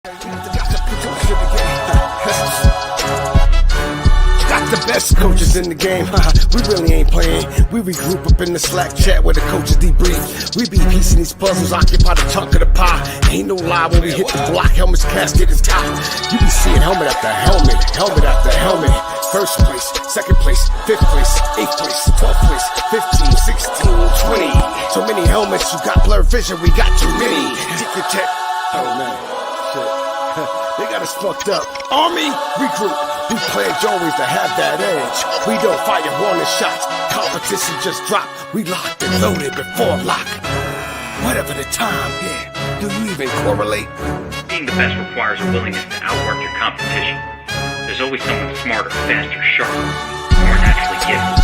Got the best coaches in the game. We really ain't playing. We regroup up in the Slack chat where the coaches debrief. We be piecing these puzzles, occupy the chunk of the pie. Ain't no lie when we hit the block, helmets casket is top. You be seeing helmet after helmet, helmet after helmet. First place, second place, fifth place, eighth place, 12th place, 15, 16, 20. So many helmets, you got blurred vision, we got too many. Tick your check. Oh man, shit. They got us fucked up. Army, regroup. We pledge always to have that edge. We don't fire warning shots. Competition just dropped. We locked and loaded before lock. Whatever the time, yeah. Do you even correlate? Being the best requires a willingness to outwork your competition. There's always someone smarter, faster, sharper, more naturally gifted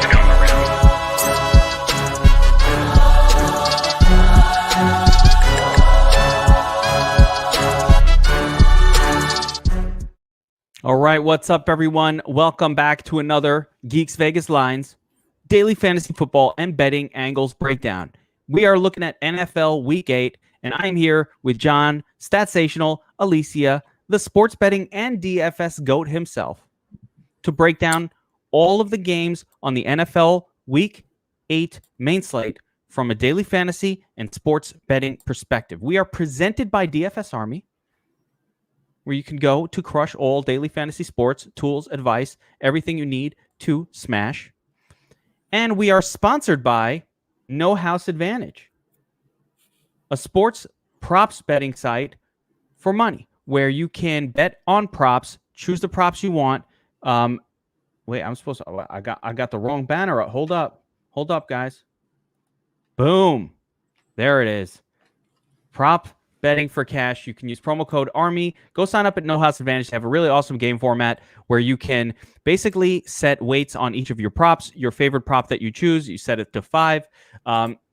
to come around. All right, what's up, everyone? Welcome back to another Geeks Vegas Lines daily fantasy football and betting angles breakdown. We are looking at NFL Week 8, and I'm here with John, Statsational, Alessia, the sports betting and DFS GOAT himself, to break down all of the games on the NFL Week 8 main slate from a daily fantasy and sports betting perspective. We are presented by DFS Army, where you can go to crush all daily fantasy sports, tools, advice, everything you need to smash. And we are sponsored by No House Advantage, a sports props betting site for money, where you can bet on props, choose the props you want. Wait, I'm supposed to, I got the wrong banner up. Hold up, guys. Boom. There it is. Prop betting for cash. You can use promo code ARMY. Go sign up at No House Advantage to have a really awesome game format where you can basically set weights on each of your props. Your favorite prop that you choose, you set it to 5.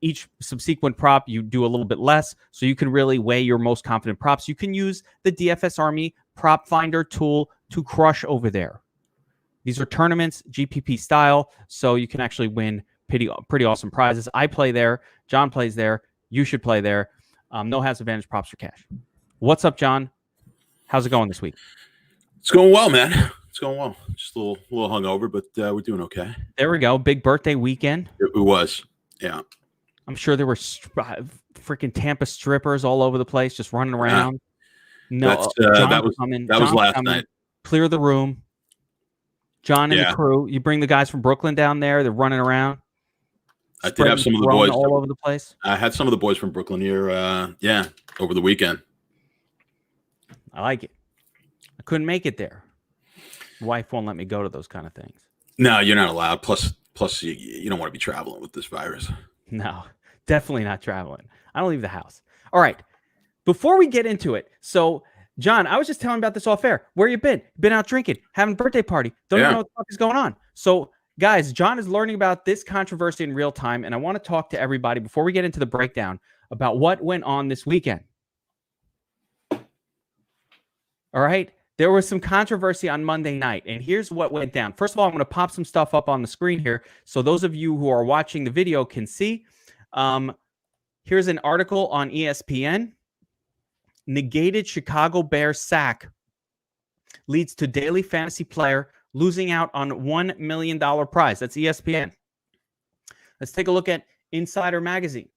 Each subsequent prop, you do a little bit less, so you can really weigh your most confident props. You can use the DFS Army Prop Finder tool to crush over there. These are tournaments, GPP style, so you can actually win pretty awesome prizes. I play there. John plays there. You should play there. No House Advantage props for cash. What's up, John? How's it going this week? It's going well, man. It's going well. Just a little hungover, but we're doing okay. There we go. Big birthday weekend. It was, yeah. I'm sure there were freaking Tampa strippers all over the place, just running around. No, that was last night. Clear the room. John and the crew. You bring the guys from Brooklyn down there. They're running around. I did have some of the boys all over the place. I had some of the boys from Brooklyn here, over the weekend. I like it. I couldn't make it there. Wife won't let me go to those kind of things. No, you're not allowed. Plus, you don't want to be traveling with this virus. No, definitely not traveling. I don't leave the house. All right. Before we get into it, so John, I was just telling about this off air. Where you been? Been out drinking, having a birthday party. Don't even know what the fuck is going on. So, guys, John is learning about this controversy in real time, and I want to talk to everybody before we get into the breakdown about what went on this weekend. All right? There was some controversy on Monday night, and here's what went down. First of all, I'm going to pop some stuff up on the screen here so those of you who are watching the video can see. Here's an article on ESPN. Negated Chicago Bears sack leads to daily fantasy player losing out on $1 million prize. That's ESPN. Let's take a look at Insider Magazine.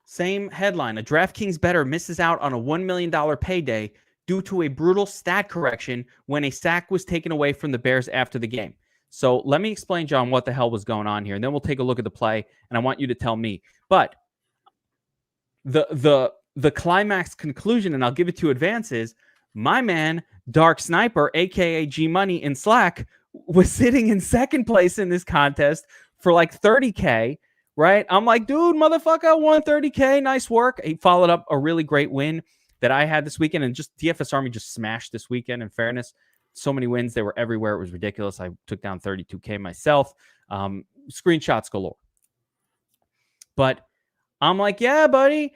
Same headline. A Draftkings bettor misses out on a $1 million payday due to a brutal stat correction when a sack was taken away from the Bears after the game. So let me explain, John, what the hell was going on here, and then we'll take a look at the play, and I want you to tell me. But the climax conclusion, and I'll give it to advances, my man, Dark Sniper, a.k.a. G-Money in Slack, was sitting in second place in this contest for like $30K, right? I'm like, dude, motherfucker, I won $30K. Nice work. He followed up a really great win that I had this weekend, and just DFS Army just smashed this weekend, in fairness. So many wins. They were everywhere. It was ridiculous. I took down 32K myself. Screenshots galore. But I'm like, yeah, buddy.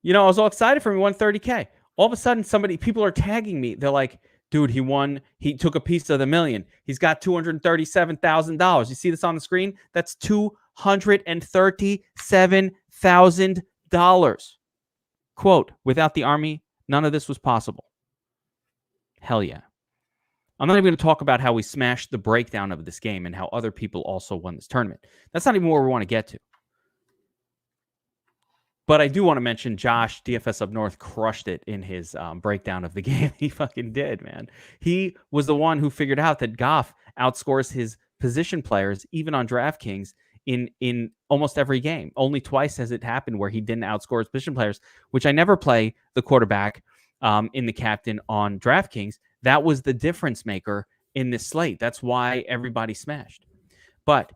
You know, I was all excited for him. He won 30K. All of a sudden, people are tagging me. They're like, dude, he won. He took a piece of the million. He's got $237,000. You see this on the screen? That's $237,000. Quote, without the Army, none of this was possible. Hell yeah. I'm not even going to talk about how we smashed the breakdown of this game and how other people also won this tournament. That's not even where we want to get to. But I do want to mention Josh, DFS Up North, crushed it in his breakdown of the game. He fucking did, man. He was the one who figured out that Goff outscores his position players, even on DraftKings, in almost every game. Only twice has it happened where he didn't outscore his position players, which I never play the quarterback in the captain on DraftKings. That was the difference maker in this slate. That's why everybody smashed. But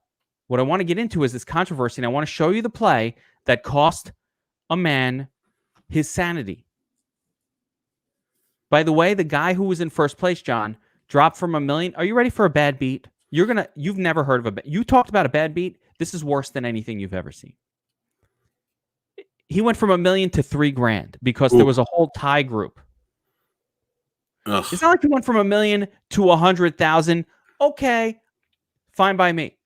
what I want to get into is this controversy, and I want to show you the play that cost a man his sanity. By the way, the guy who was in first place, John, dropped from $1 million. Are you ready for a bad beat? You've never heard of you talked about a bad beat. This is worse than anything you've ever seen. He went from $1 million to $3,000 because there was a whole tie group. Ugh. It's not like he went from $1 million to 100,000. Okay, fine by me.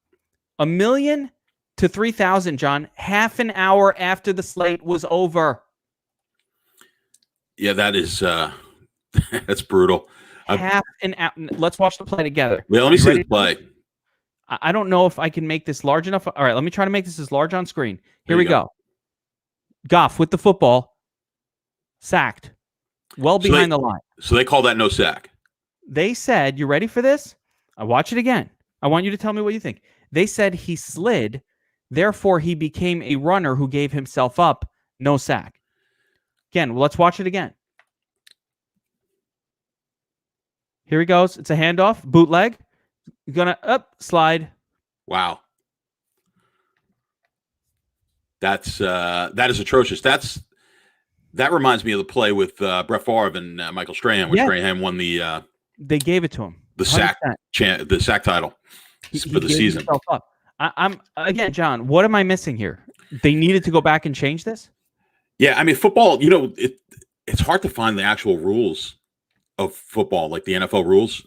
$1 million to 3,000, John, half an hour after the slate was over. Yeah, that is that's brutal. Half an hour. Let's watch the play together. Yeah, let me see the play. I don't know if I can make this large enough. All right, let me try to make this as large on screen. Here we go. Goff with the football, sacked, behind the line. So they call that no sack. They said, you ready for this? I watch it again. I want you to tell me what you think. They said he slid, therefore he became a runner who gave himself up, no sack. Again, let's watch it again. Here he goes. It's a handoff, bootleg. Gonna slide. Wow. That is atrocious. That reminds me of the play with Brett Favre and Michael Strahan, when Strahan won the. They gave it to him. The sack title for the season. I'm again, John. What am I missing here? They needed to go back and change this. Yeah, I mean, football. It's hard to find the actual rules of football, like the NFL rules.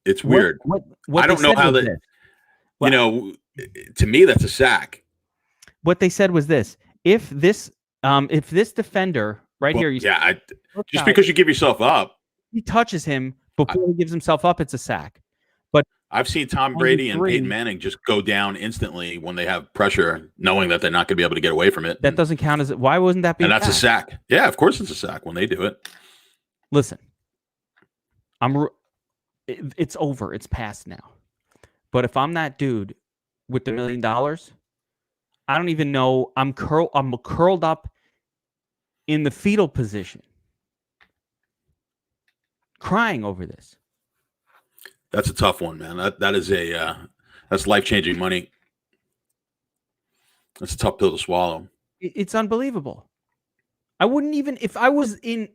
It's weird. What I don't know how that. To me, that's a sack. What they said was this: if this defender here, just because you give yourself up, he touches him before he gives himself up, it's a sack. But I've seen Tom Brady and Peyton Manning just go down instantly when they have pressure, knowing that they're not going to be able to get away from it. That doesn't count as why wasn't that being? And that's a sack. Yeah, of course it's a sack when they do it. Listen, it's over. It's past now. But if I'm that dude with the $1 million, I don't even know. I'm curled up in the fetal position, crying over this. That's a tough one, man. That is that's life-changing money. That's a tough pill to swallow. It's unbelievable. I wouldn't even, if I was in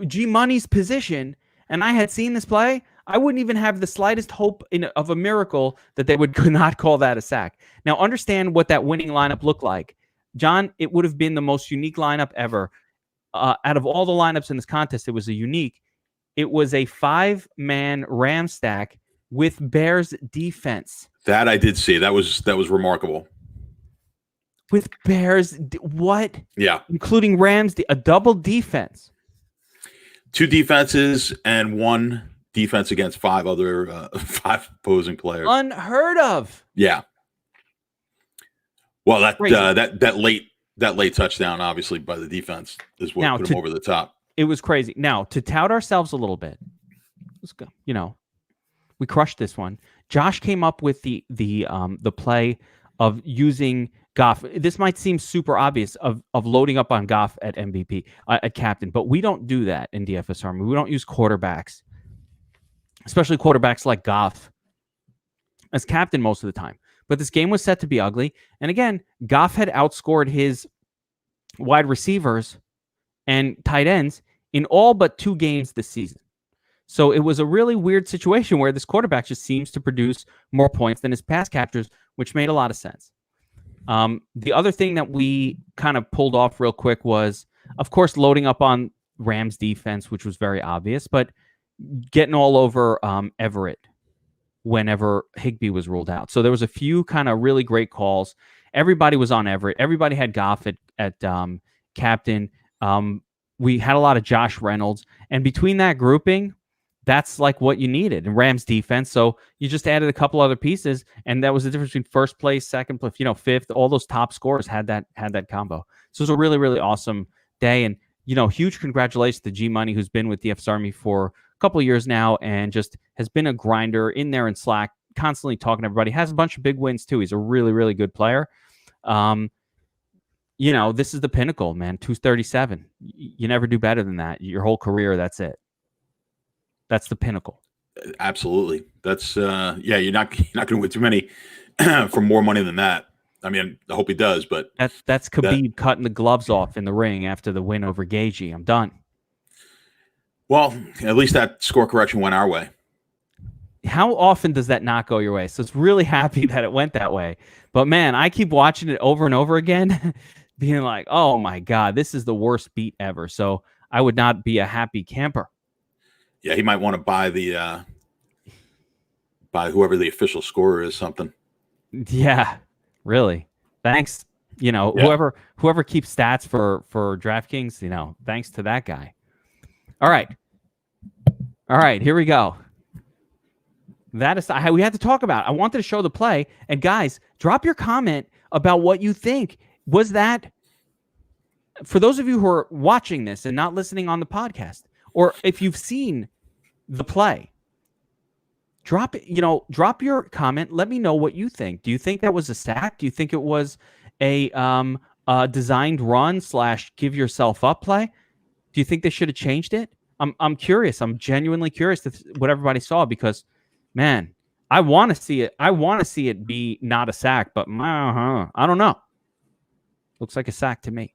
G Money's position and I had seen this play, I wouldn't even have the slightest hope of a miracle that they could not call that a sack. Now, understand what that winning lineup looked like. John, it would have been the most unique lineup ever. Out of all the lineups in this contest, it was a unique. It was a 5-man Ram stack with Bears defense. That I did see. That was remarkable. With Bears, what? Yeah. Including Rams, a double defense. 2 defenses and 1 defense against 5 opposing players. Unheard of. Yeah. Well, that late touchdown, obviously by the defense, is what put them over the top. It was crazy. Now, to tout ourselves a little bit, let's go. We crushed this one. Josh came up with the play of using Goff. This might seem super obvious of loading up on Goff at MVP, at captain, but we don't do that in DFS Army. We don't use quarterbacks, especially quarterbacks like Goff, as captain most of the time. But this game was set to be ugly. And again, Goff had outscored his wide receivers and tight ends in all but 2 games this season. So it was a really weird situation where this quarterback just seems to produce more points than his pass catchers, which made a lot of sense. The other thing that we kind of pulled off real quick was, of course, loading up on Rams defense, which was very obvious, but getting all over Everett whenever Higbee was ruled out. So there was a few kind of really great calls. Everybody was on Everett. Everybody had Goff at captain. we had a lot of Josh Reynolds, and between that grouping, that's like what you needed in Rams defense. So you just added a couple other pieces, and that was the difference between first place, second place, fifth. All those top scorers had that combo. So it was a really, really awesome day. And huge congratulations to G Money, who's been with DFS Army for a couple of years now, and just has been a grinder in there in Slack, constantly talking to everybody. Has a bunch of big wins too. He's a really, really good player. This is the pinnacle, man. 237. You never do better than that. Your whole career, that's it. That's the pinnacle. Absolutely. That's you're not going to win too many for more money than that. I mean, I hope he does, but that's Khabib cutting the gloves off in the ring after the win over Gaethje. I'm done. Well, at least that score correction went our way. How often does that not go your way? So it's really happy that it went that way. But man, I keep watching it over and over again, being like, oh my God, this is the worst beat ever. So I would not be a happy camper. Yeah, he might want to buy whoever the official scorer is something. Yeah, really. Thanks. Whoever keeps stats for DraftKings, thanks to that guy. All right, here we go. That is, we had to talk about. I wanted to show the play, and guys, drop your comment about what you think. Was that, for those of you who are watching this and not listening on the podcast, or if you've seen the play, drop your comment. Let me know what you think. Do you think that was a sack? Do you think it was a designed run / give yourself up play? Do you think they should have changed it? I'm curious. I'm genuinely curious what everybody saw, because man, I want to see it. I want to see it be not a sack, but I don't know. Looks like a sack to me.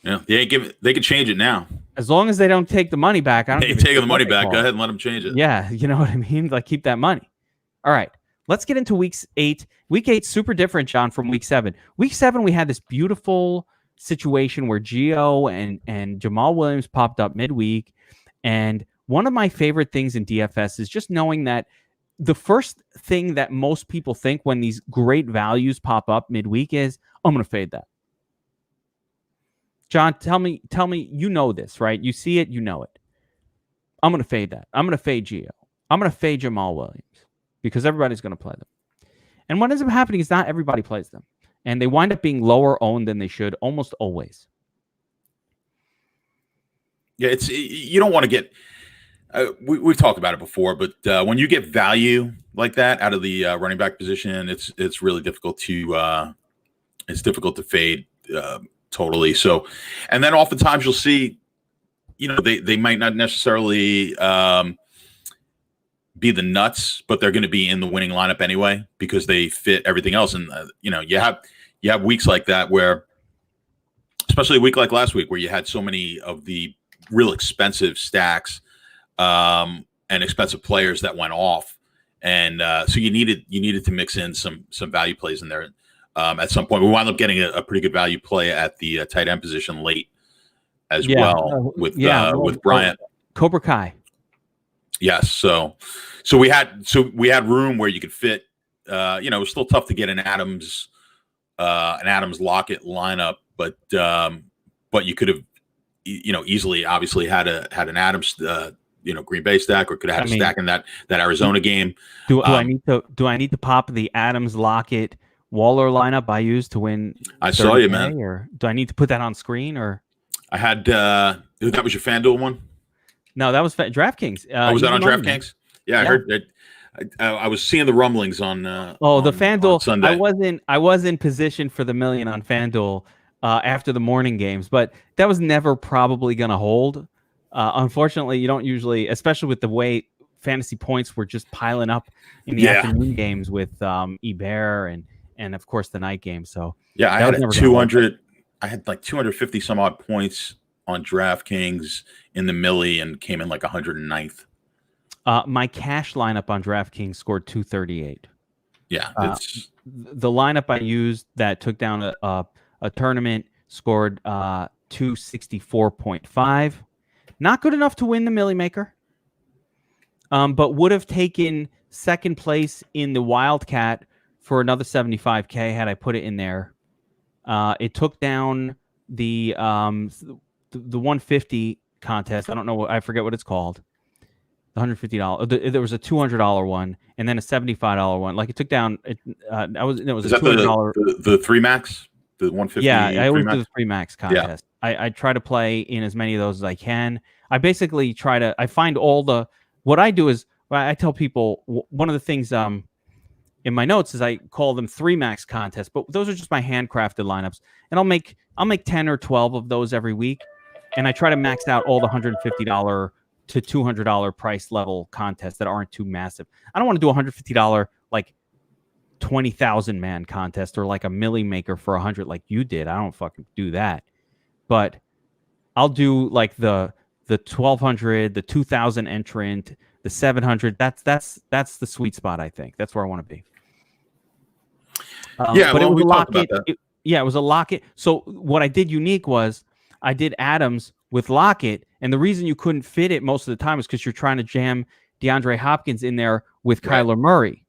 Yeah, they could change it now. As long as they don't take the money back. I don't. Hey, taking the money back. Go ahead and let them change it. Yeah, you know what I mean? Like, keep that money. All right, let's get into week 8. Week 8 super different, John, from week 7. Week 7, we had this beautiful situation where Gio and Jamal Williams popped up midweek, and one of my favorite things in DFS is just knowing that the first thing that most people think when these great values pop up midweek is, I'm going to fade that. John, tell me, you know this, right? You see it, you know it. I'm going to fade that. I'm going to fade Gio. I'm going to fade Jamal Williams because everybody's going to play them. And what ends up happening is not everybody plays them. And they wind up being lower owned than they should almost always. Yeah, you don't want to get we've talked about it before, but when you get value like that out of the running back position, it's really difficult to fade totally. So, and then oftentimes you'll see, they might not necessarily be the nuts, but they're going to be in the winning lineup anyway because they fit everything else. And you have weeks like that where, especially a week like last week, where you had so many of the real expensive stacks and expensive players that went off, and so you needed to mix in some value plays in there. At some point, we wound up getting a pretty good value play at the tight end position late as well with Bryant. Cobra Kai. Yes, so we had room where you could fit. It was still tough to get an Adams Lockett lineup, but you could have easily obviously had an Adams Green Bay stack, or could have had a stack in that Arizona game. Do I need to pop the Adams Lockett Waller lineup I used to win? I saw you, man. Or do I need to put that on screen? Or I had that was your FanDuel one? No, that was DraftKings. Was that on DraftKings? Yeah, I heard that. I was seeing the rumblings on. The FanDuel on Sunday. I was in position for the million on FanDuel after the morning games, but that was never probably going to hold. Unfortunately, you don't usually, especially with the way fantasy points were just piling up in the afternoon games with Eber and of course the night game. So yeah, I had 200. I had like 250 some odd points on DraftKings in the millie and came in like 109th. My cash lineup on DraftKings scored 238. Yeah, the lineup I used that took down a tournament scored 264.5. Not good enough to win the Millie Maker, but would have taken second place in the Wildcat for another 75K had I put it in there. It took down the 150 contest. I don't know. I forget what it's called. The $150. There was a $200 one, and then a $75 one. Like it took down. It was Is a that $200. the 3 max, the 150? Yeah, I always max? do the 3 max contest. Yeah. I try to play in as many of those as I can. I basically try to. I find all the. What I do is I tell people one of the things in my notes is I call them 3 max contests, but those are just my handcrafted lineups, and I'll make 10 or 12 of those every week, and I try to max out all the $150 to $200 price level contests that aren't too massive. I don't want to do a $150 like 20,000 man contest or like a milli maker for 100 like you did. I don't fucking do that, but I'll do like the 1,200, the 2,000 entrant, the 700. That's the sweet spot. I think that's where I want to be. But it was a Lockett. It was a Lockett. So what I did unique was I did Adams with Lockett, and the reason you couldn't fit it most of the time is because you're trying to jam DeAndre Hopkins in there with Kyler Murray.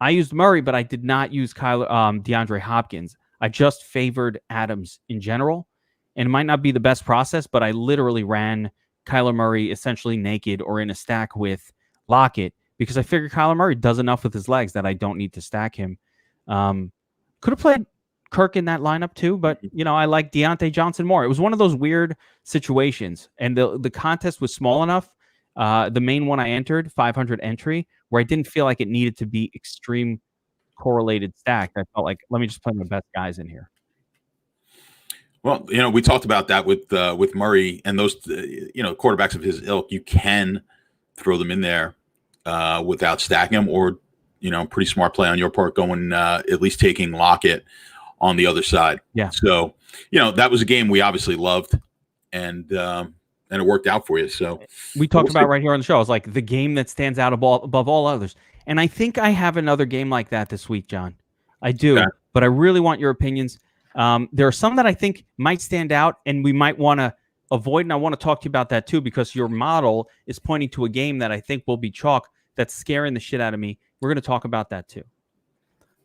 I used Murray, but I did not use DeAndre Hopkins. I just favored Adams in general, and it might not be the best process, but I literally ran Kyler Murray essentially naked or in a stack with Lockett because I figured Kyler Murray does enough with his legs that I don't need to stack him. Could have played Kirk in that lineup too, but I like Deontay Johnson more. It was one of those weird situations, and the contest was small enough. The main one I entered, 500 entry, where I didn't feel like it needed to be extreme correlated stacked. I felt like, let me just play my best guys in here. Well, we talked about that with Murray and those, quarterbacks of his ilk. You can throw them in there without stacking them, or pretty smart play on your part, going at least taking Lockett on the other side. Yeah. So that was a game we obviously loved, and it worked out for you. So we talked about right here on the show. It's like the game that stands out above all others. And I think I have another game like that this week, John. I do, but I really want your opinions. There are some that I think might stand out and we might want to avoid. And I want to talk to you about that too, because your model is pointing to a game that I think will be chalk that's scaring the shit out of me. We're going to talk about that too.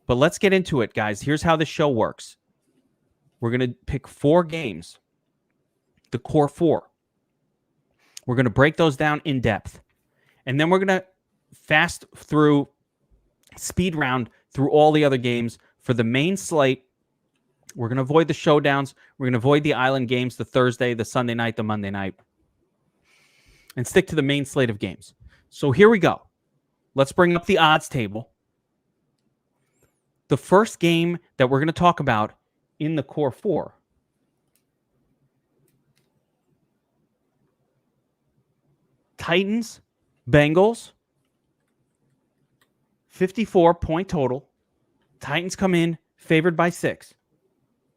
But let's get into it, guys. Here's how the show works. We're going to pick 4 games, the core 4. We're going to break those down in depth. And then we're going to fast through, speed round through all the other games for the main slate. We're going to avoid the showdowns. We're going to avoid the island games, the Thursday, the Sunday night, the Monday night, and stick to the main slate of games. So here we go. Let's bring up the odds table. The first game that we're going to talk about in the core 4 Titans, Bengals, 54-point total. Titans come in favored by 6.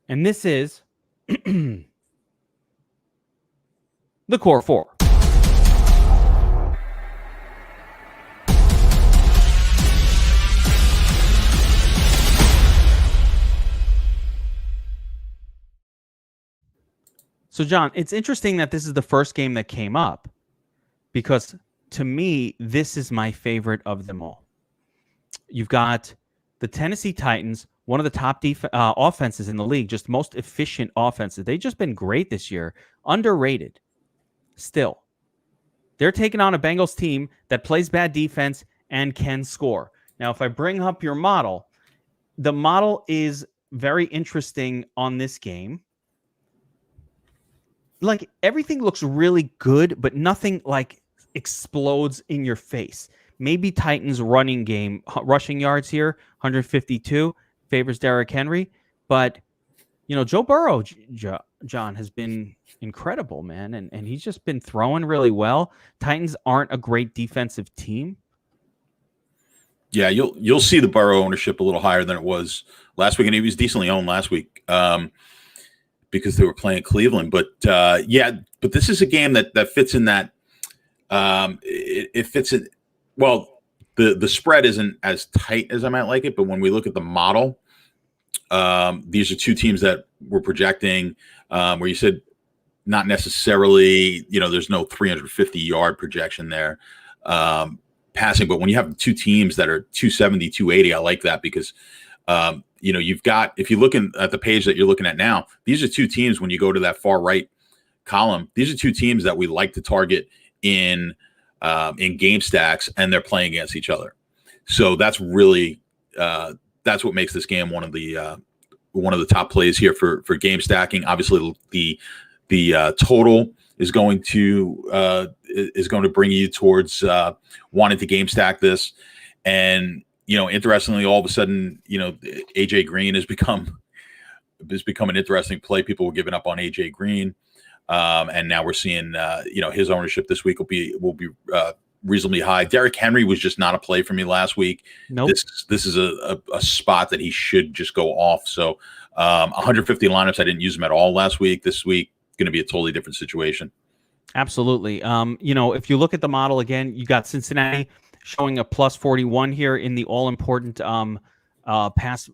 And this is the core 4. So, John, it's interesting that this is the first game that came up, because to me, this is my favorite of them all. You've got the Tennessee Titans, one of the top offenses in the league, just most efficient offenses. They've just been great this year, underrated still. They're taking on a Bengals team that plays bad defense and can score. Now, if I bring up your model, the model is very interesting on this game. Like, everything looks really good, but nothing like explodes in your face. Maybe Titans rushing yards here, 152, favors Derrick Henry. But, Joe Burrow, John, has been incredible, man. And he's just been throwing really well. Titans aren't a great defensive team. Yeah, you'll see the Burrow ownership a little higher than it was last week. And he was decently owned last week. Because they were playing Cleveland. But but this is a game that fits in that it fits in. Well, the spread isn't as tight as I might like it, but when we look at the model, these are 2 teams that we're projecting where you said not necessarily, there's no 350-yard projection there passing, but when you have 2 teams that are 270, 280, I like that because You've got, if you're looking at the page that you're looking at now, these are two teams. When you go to that far right column, these are two teams that we like to target in game stacks, and they're playing against each other. So that's really that's what makes this game one of the top plays here for game stacking. Obviously, the total is going to bring you towards wanting to game stack this. And interestingly, all of a sudden, AJ Green has become an interesting play. People were giving up on AJ Green, and now we're seeing his ownership this week will be reasonably high. Derrick Henry was just not a play for me last week. Nope. This is a spot that he should just go off. So 150 lineups, I didn't use him at all last week. This week going to be a totally different situation. Absolutely. If you look at the model again, you got Cincinnati showing a plus 41 here in the all-important pass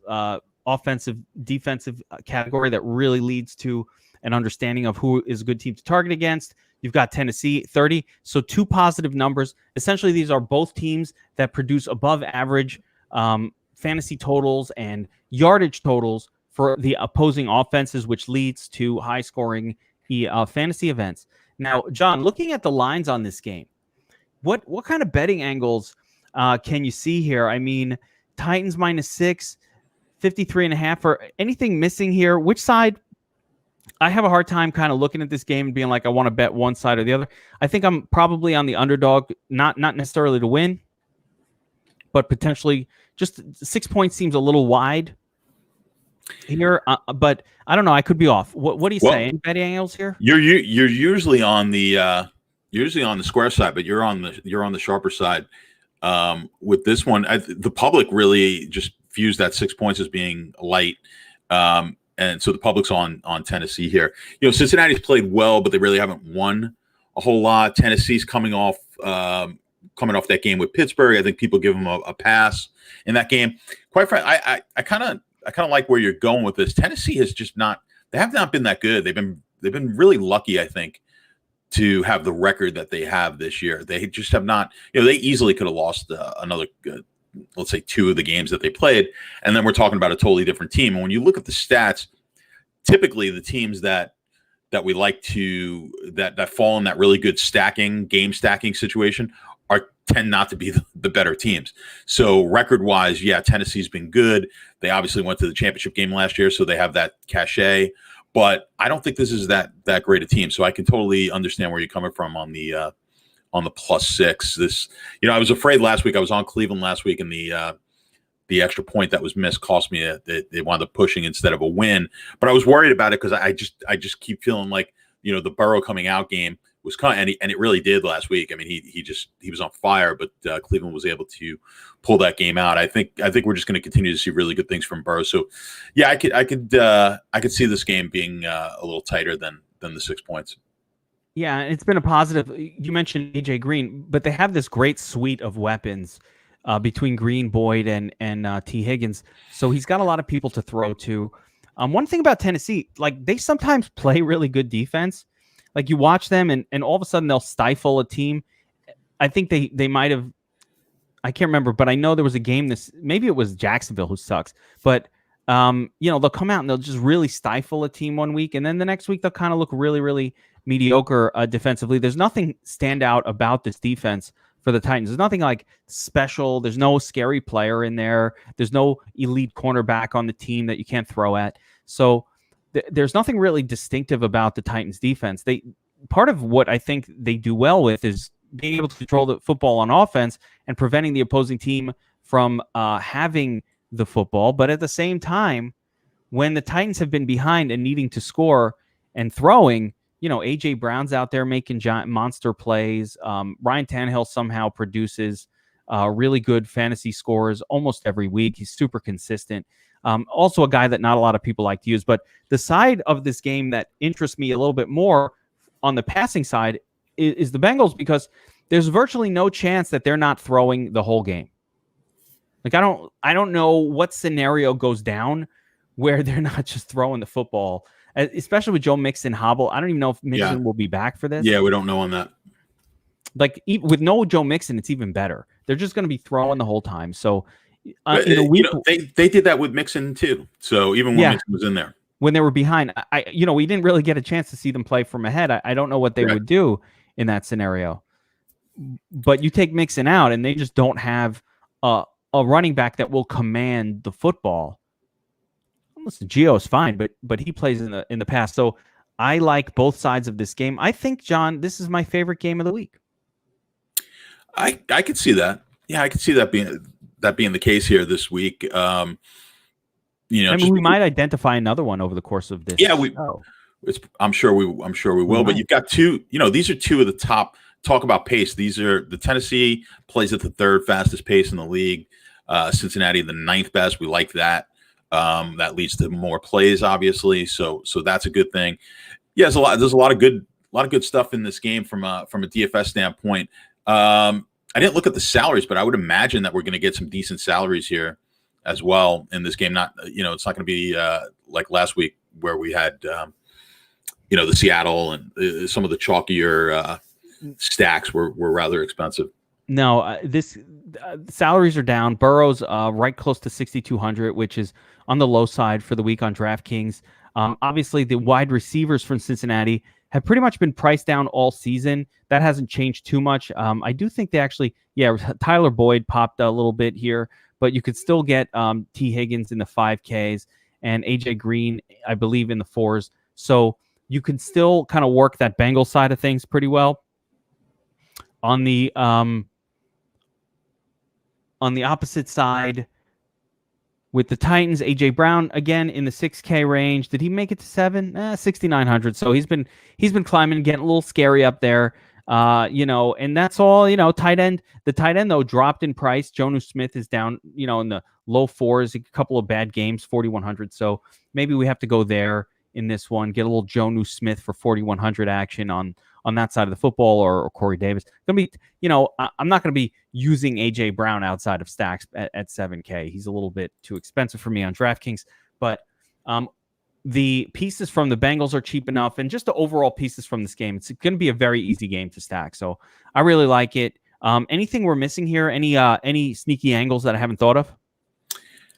offensive defensive category that really leads to an understanding of who is a good team to target against. You've got Tennessee 30, so two positive numbers. Essentially, these are both teams that produce above average fantasy totals and yardage totals for the opposing offenses, which leads to high scoring fantasy events. Now, John, looking at the lines on this game, what kind of betting angles can you see here? I mean, Titans -6, 53.5, or anything missing here? Which side? I have a hard time kind of looking at this game and being like, I want to bet one side or the other. I think I'm probably on the underdog, not necessarily to win, but potentially just 6 points seems a little wide here. But I don't know. I could be off. What do you say? Any betting angles here? You're usually on the square side, but you're on the sharper side. With this one, the public really just views that 6 points as being light. And so the public's on Tennessee here. Cincinnati's played well, but they really haven't won a whole lot. Tennessee's coming off that game with Pittsburgh. I think people give them a pass in that game. Quite frankly, I kind of like where you're going with this. Tennessee has just they have not been that good. They've been really lucky, I think, to have the record that they have this year. They just have not. They easily could have lost another let's say 2 of the games that they played, and then we're talking about a totally different team. And when you look at the stats, typically the teams that we like to that fall in that really good game stacking situation tend not to be the better teams. So record wise, yeah, Tennessee's been good. They obviously went to the championship game last year, so they have that cachet. But I don't think this is that great a team. So I can totally understand where you're coming from on the +6. I was afraid last week. I was on Cleveland last week, and the extra point that was missed cost me they wound up pushing instead of a win. But I was worried about it because I just keep feeling like the Burrow coming out game was and it really did last week. I mean, he was on fire, but Cleveland was able to pull that game out. I think we're just going to continue to see really good things from Burrow. So yeah, I could see this game being a little tighter than the 6 points. Yeah, it's been a positive. You mentioned AJ Green, but they have this great suite of weapons between Green, Boyd, and T. Higgins. So he's got a lot of people to throw to. One thing about Tennessee, like they sometimes play really good defense. Like you watch them and all of a sudden they'll stifle a team. I think they might have, I can't remember, but I know there was a game maybe it was Jacksonville who sucks, but they'll come out and they'll just really stifle a team one week. And then the next week they'll kind of look really, really mediocre defensively. There's nothing stand out about this defense for the Titans. There's nothing like special. There's no scary player in there. There's no elite cornerback on the team that you can't throw at. So there's nothing really distinctive about the Titans defense. Part of what I think they do well with is being able to control the football on offense and preventing the opposing team from having the football. But at the same time, when the Titans have been behind and needing to score and throwing, A.J. Brown's out there making giant monster plays. Ryan Tannehill somehow produces really good fantasy scores almost every week. He's super consistent. Also a guy that not a lot of people like to use. But the side of this game that interests me a little bit more on the passing side is the Bengals, because there's virtually no chance that they're not throwing the whole game. Like I don't know what scenario goes down where they're not just throwing the football, especially with Joe Mixon hobble. I don't even know if Mixon will be back for this. Yeah, we don't know on that. Like with no Joe Mixon, it's even better. They're just going to be throwing the whole time. So in a week. They did that with Mixon too. So even when Mixon was in there, when they were behind, we didn't really get a chance to see them play from ahead. I don't know what they would do in that scenario. But you take Mixon out, and they just don't have a running back that will command the football. Listen, Gio's fine, but he plays in the past. So I like both sides of this game. I think, John, this is my favorite game of the week. I could see that. Yeah, I could see that being the case here this week. We might identify another one over the course of this. Yeah, I'm sure we will. But you've got two. These are two of the top. Talk about pace. These are the Tennessee plays at the third fastest pace in the league. Cincinnati the ninth best. We like that. That leads to more plays, obviously. So that's a good thing. Yeah, there's a lot of good stuff in this game from a DFS standpoint. I didn't look at the salaries, but I would imagine that we're going to get some decent salaries here as well in this game. Not, it's not going to be like last week where we had, the Seattle and some of the chalkier stacks were rather expensive. No, this salaries are down. Burrow's right close to 6,200, which is on the low side for the week on DraftKings. Obviously, the wide receivers from Cincinnati have pretty much been priced down all season. That hasn't changed too much. I do think they actually, Tyler Boyd popped a little bit here, but you could still get T. Higgins in the 5Ks and AJ Green, I believe, in the 4s. So you can still kind of work that Bengals side of things pretty well. On the opposite side, with the Titans, A.J. Brown, again, in the 6K range. Did he make it to 7? 6,900. So he's been climbing, getting a little scary up there. And that's all, tight end. The tight end, though, dropped in price. Jonnu Smith is down, in the low 4s, a couple of bad games, 4,100. So maybe we have to go there in this one, get a little Jonnu Smith for 4,100 action on that side of the football, or Corey Davis. I'm not going to be using A.J. Brown outside of stacks at 7K. He's a little bit too expensive for me on DraftKings, but the pieces from the Bengals are cheap enough, and just the overall pieces from this game, it's going to be a very easy game to stack. So I really like it. Anything we're missing here? Any sneaky angles that I haven't thought of?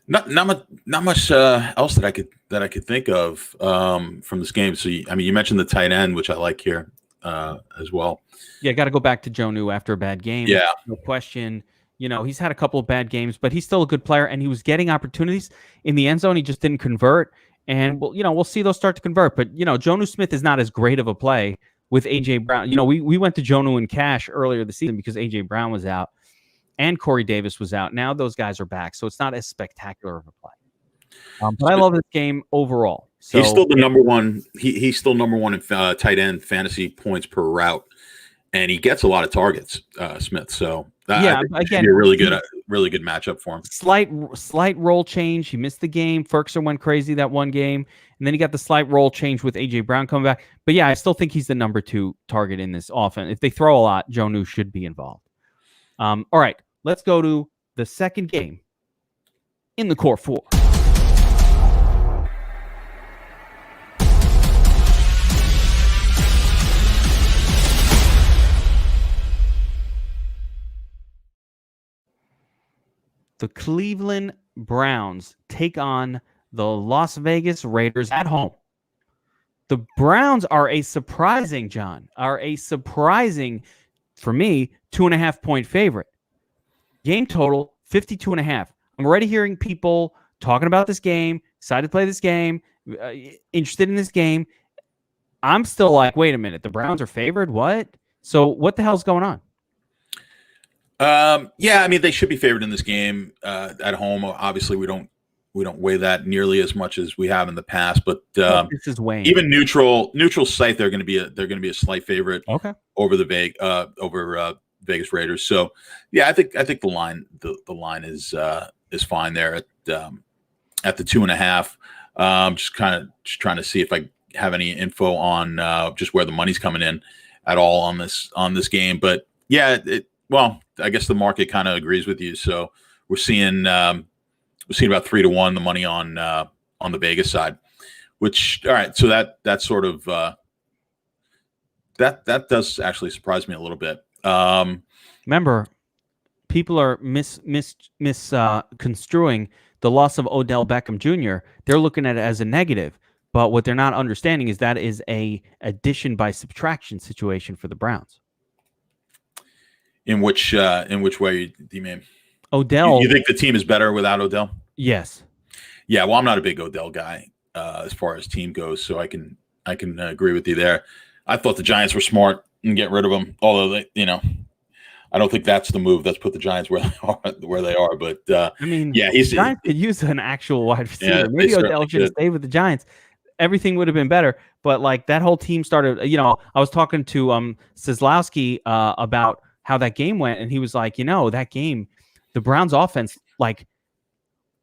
Not much else that I could think of from this game. So you mentioned the tight end, which I like here as well. Yeah, got to go back to Jonnu after a bad game. Yeah, no question. He's had a couple of bad games, but he's still a good player, and he was getting opportunities in the end zone. He just didn't convert, and we'll see those start to convert. But Jonnu Smith is not as great of a play with AJ Brown. We went to Jonnu in cash earlier this season because AJ Brown was out and Corey Davis was out. Now those guys are back, so it's not as spectacular of a play. But I love this game overall. So, he's still the number one. He's still number one in tight end fantasy points per route, and he gets a lot of targets, Smith. So again, be a really good matchup for him. Slight role change. He missed the game. Ferguson went crazy that one game, and then he got the slight role change with AJ Brown coming back. But yeah, I still think he's the number 2 target in this offense. If they throw a lot, Jonnu should be involved. All right, let's go to the second game in the core 4. The Cleveland Browns take on the Las Vegas Raiders at home. The Browns are a surprising, for me, 2.5-point favorite. Game total, 52.5. I'm already hearing people talking about this game, excited to play this game, interested in this game. I'm still like, wait a minute, the Browns are favored? What? So what the hell's going on? They should be favored in this game at home. Obviously, we don't weigh that nearly as much as we have in the past, but this is weighing. Even neutral site, they're going to be a slight favorite. Okay. Over the Vegas Raiders. So yeah, I think the line is fine there at the 2.5. Just trying to see if I have any info on just where the money's coming in at all on this game, but yeah, well, I guess the market kind of agrees with you. So we're seeing about 3-1 the money on the Vegas side. Which, all right, so that sort of that does actually surprise me a little bit. Remember, people are misconstruing the loss of Odell Beckham Jr. They're looking at it as a negative, but what they're not understanding is that is a addition by subtraction situation for the Browns. In which way do you mean? Odell. You think the team is better without Odell? Yes. Yeah. Well, I'm not a big Odell guy as far as team goes, so I can agree with you there. I thought the Giants were smart in getting rid of him, although they, I don't think that's the move. That's put the Giants where they are. But I mean, the Giants could use an actual wide receiver. Yeah, maybe Odell should have stayed with the Giants. Everything would have been better. But like that whole team started. I was talking to Statsational about how that game went, and he was like, that game, the Browns offense like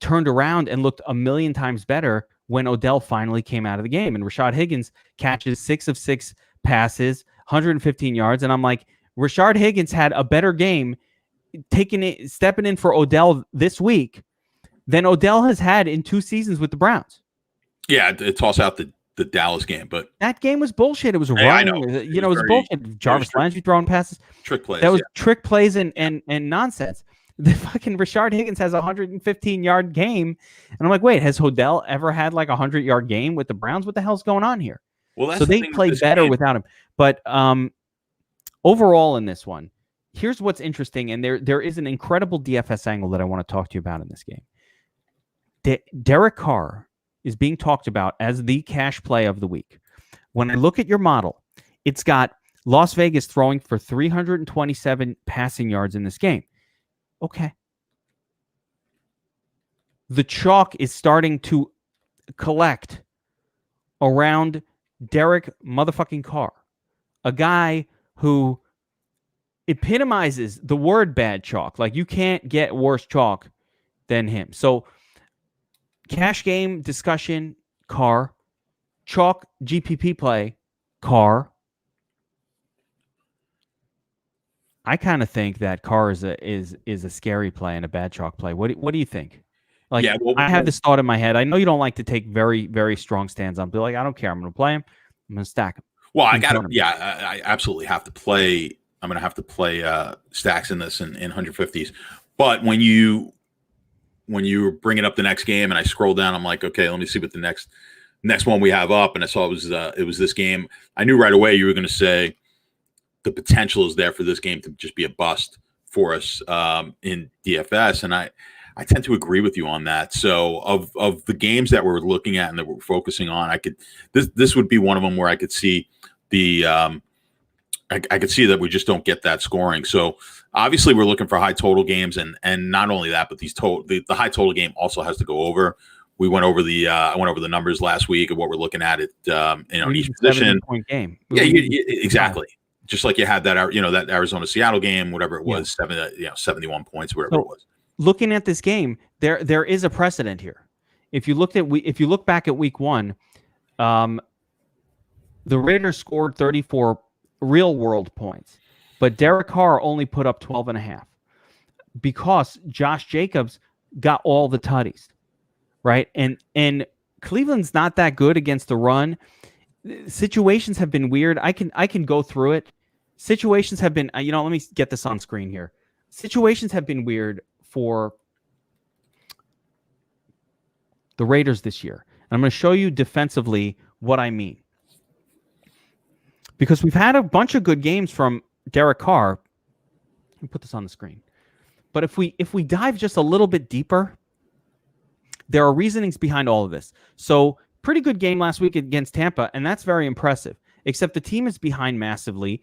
turned around and looked a million times better when Odell finally came out of the game. And Rashad Higgins catches 6 of 6 passes, 115 yards, and I'm like, Rashard Higgins had a better game stepping in for Odell this week than Odell has had in 2 seasons with the Browns. Yeah, toss out the Dallas game, but that game was bullshit. It was running. I know. It was bullshit. Jarvis Landry throwing passes. Trick plays. That was trick plays and nonsense. The fucking Rashard Higgins has a 115-yard game. And I'm like, wait, has Odell ever had like a 100-yard game with the Browns? What the hell's going on here? Well, that's so they played better without him. But overall in this one, here's what's interesting. And there is an incredible DFS angle that I want to talk to you about in this game. Derek Carr is being talked about as the cash play of the week. When I look at your model, it's got Las Vegas throwing for 327 passing yards in this game. Okay. The chalk is starting to collect around Derek motherfucking Carr, a guy who epitomizes the word bad chalk. Like, you can't get worse chalk than him. So, cash game discussion, Carr. Chalk GPP play, Carr. I kind of think that Carr is a scary play and a bad chalk play. What do you think? Like, yeah, I have this thought in my head. I know you don't like to take very, very strong stands on, but like, I don't care. I'm going to play him. I'm going to stack him. Well, I absolutely have to play. I'm going to have to play stacks in this in 150s. But when you bring it up the next game and I scroll down, I'm like, okay, let me see what the next one we have up. And I saw it was this game. I knew right away you were going to say the potential is there for this game to just be a bust for us in DFS. And I tend to agree with you on that. So of the games that we're looking at and that we're focusing on, this would be one of them where I could see I could see that we just don't get that scoring. So obviously we're looking for high total games, and not only that, but the high total game also has to go over. We went over I went over the numbers last week of what we're looking at each position. Point game. Yeah, exactly. Just like you had that that Arizona Seattle game, whatever it was, 71 points, whatever it was. Looking at this game, there is a precedent here. If you look back at week 1, the Raiders scored 34 real world points, but Derek Carr only put up 12.5 because Josh Jacobs got all the tutties, right? And Cleveland's not that good against the run. Situations have been weird. I can go through it. Situations have been, let me get this on screen here. Situations have been weird for the Raiders this year. And I'm going to show you defensively what I mean. Because we've had a bunch of good games from Derek Carr. Let me put this on the screen. But if we dive just a little bit deeper, there are reasonings behind all of this. So, pretty good game last week against Tampa, and that's very impressive. Except the team is behind massively.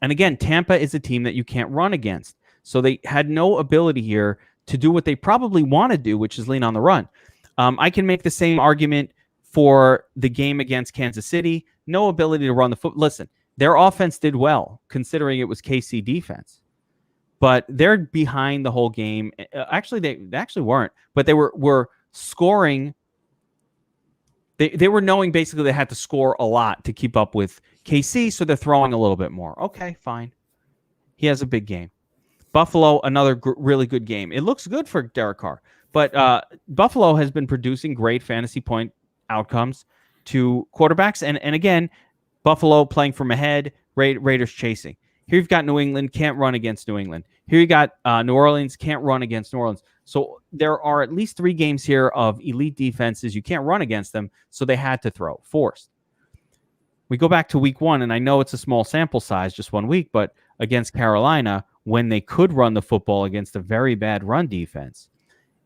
And again, Tampa is a team that you can't run against. So they had no ability here to do what they probably want to do, which is lean on the run. I can make the same argument for the game against Kansas City. No ability to run the foot. Listen, their offense did well, considering it was KC defense. But they're behind the whole game. Actually, they actually weren't. But they were scoring. They were knowing basically they had to score a lot to keep up with KC, so they're throwing a little bit more. Okay, fine. He has a big game. Buffalo, another really good game. It looks good for Derek Carr. But Buffalo has been producing great fantasy point outcomes to quarterbacks. And again, Buffalo playing from ahead, Raiders chasing. Here you've got New England, can't run against New England. Here you got New Orleans can't run against New Orleans. So there are at least 3 games here of elite defenses. You can't run against them, so they had to throw, forced. We go back to week 1, and I know it's a small sample size, just 1 week, but against Carolina, when they could run the football against a very bad run defense,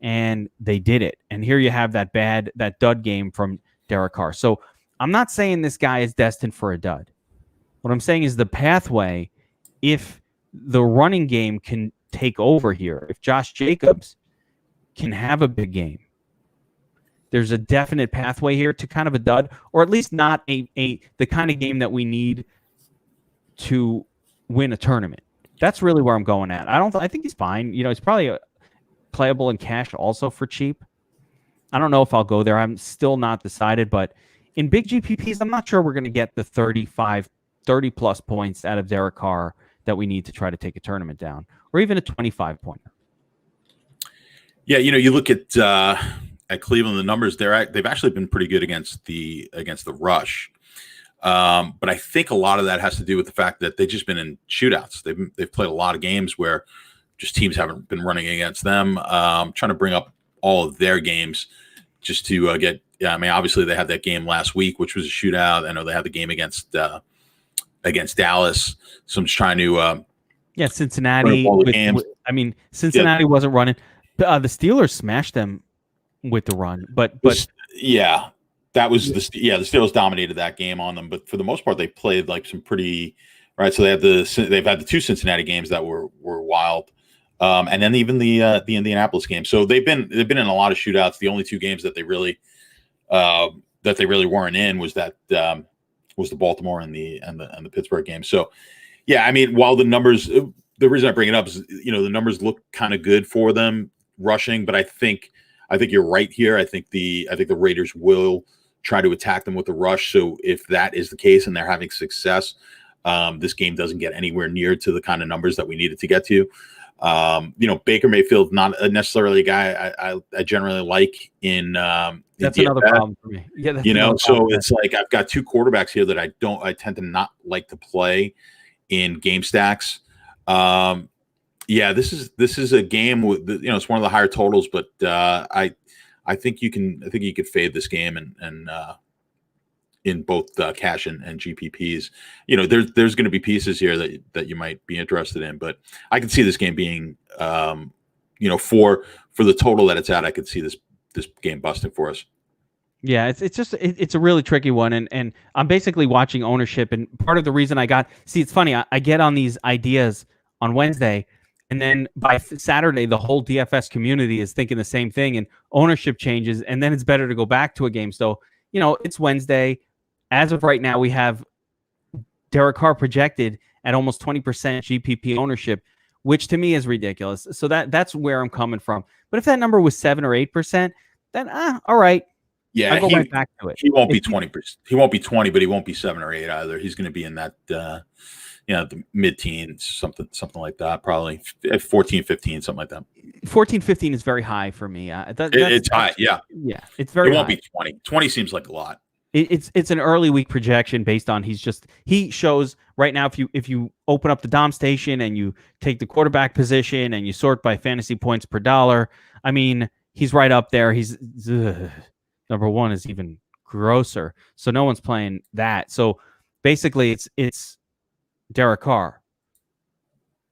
and they did it. And here you have that dud game from Derek Carr. So I'm not saying this guy is destined for a dud. What I'm saying is the pathway, if the running game can take over here, if Josh Jacobs can have a big game, there's a definite pathway here to kind of a dud, or at least not the kind of game that we need to win a tournament. That's really where I'm going at. I think he's fine. He's probably playable in cash also for cheap. I don't know if I'll go there. I'm still not decided, but in big GPPs, I'm not sure we're going to get the 30 plus points out of Derek Carr that we need to try to take a tournament down, or even a 25-pointer. Yeah, you look at Cleveland, the numbers they've actually been pretty good against the rush, but I think a lot of that has to do with the fact that they've just been in shootouts. They've played a lot of games where just teams haven't been running against them. Trying to bring up all of their games just to get. Yeah, I mean, obviously they had that game last week, which was a shootout. I know they had the game against Dallas, so I'm just trying to. Cincinnati. Cincinnati wasn't running. The Steelers smashed them with the run, but yeah, that was the Steelers dominated that game on them. But for the most part, they played like some pretty right. So they've had the 2 Cincinnati games that were wild, and then even the Indianapolis game. So they've been in a lot of shootouts. The only 2 games that they really weren't in was the Baltimore and the Pittsburgh game. So yeah, I mean, while the numbers, the reason I bring it up is the numbers look kind of good for them rushing, but I think you're right here. I think the Raiders will try to attack them with a rush. So if that is the case and they're having success, this game doesn't get anywhere near to the kind of numbers that we needed to get to. Baker Mayfield, not necessarily a guy I generally like in. That's another problem for me. Yeah, so it's like I've got 2 quarterbacks here that I tend to not like to play in game stacks. This is a game with it's one of the higher totals, but I think you could fade this game and in both cash and GPPs. There's going to be pieces here that you might be interested in, but I can see this game being for the total that it's at, I could see this game busting for us. Yeah, it's a really tricky one, and I'm basically watching ownership, and part of the reason it's funny, I get on these ideas on Wednesday, and then by Saturday the whole DFS community is thinking the same thing, and ownership changes, and then it's better to go back to a game. So it's Wednesday. As of right now, we have Derek Carr projected at almost 20% GPP ownership, which to me is ridiculous. So that's where I'm coming from. But if that number was 7 or 8%, then all right. Yeah, I'll go right back to it. He won't be 20%. He won't be 20, but he won't be 7 or 8 either. He's going to be in that the mid-teens, something like that, probably 14, 15, something like that. 14, 15 is very high for me. It's high, yeah. Yeah, it's very high. It won't be 20. 20 seems like a lot. It's an early week projection based on he shows right now, if you open up the Dom station and you take the quarterback position and you sort by fantasy points per dollar, I mean, he's right up there. He's number 1 is even grosser. So no one's playing that. So basically it's Derek Carr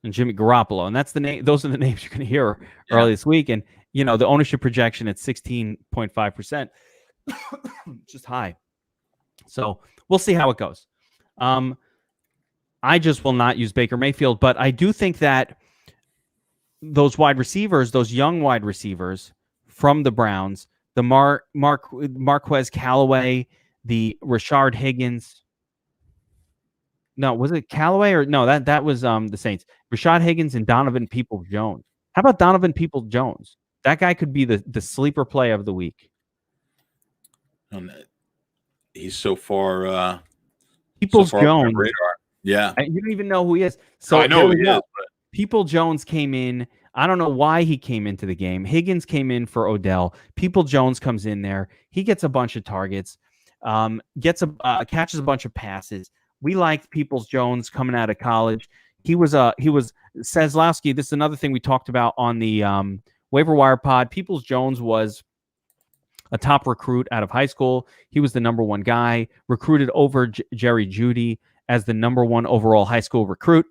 and Jimmy Garoppolo, and that's the name. Those are the names you're going to hear early this week. And the ownership projection at 16.5%, just high. So we'll see how it goes. I just will not use Baker Mayfield, but I do think that those wide receivers, those young wide receivers from the Browns, the Marquez Callaway, the Rashard Higgins. No, was it Callaway or no? That was the Saints. Rashard Higgins and Donovan Peoples-Jones. How about Donovan Peoples-Jones? That guy could be the sleeper play of the week. He's so far. Peoples-Jones. Yeah, you don't even know who he is. So I know who he is. But... Peoples-Jones came in. I don't know why he came into the game. Higgins came in for Odell. Peoples-Jones comes in there. He gets a bunch of targets. Catches a bunch of passes. We like Peoples-Jones coming out of college. he was Seslowski. This is another thing we talked about on the waiver wire pod. Peoples-Jones was a top recruit out of high school. He was the number one guy, recruited over Jerry Jeudy as the number one overall high school recruit.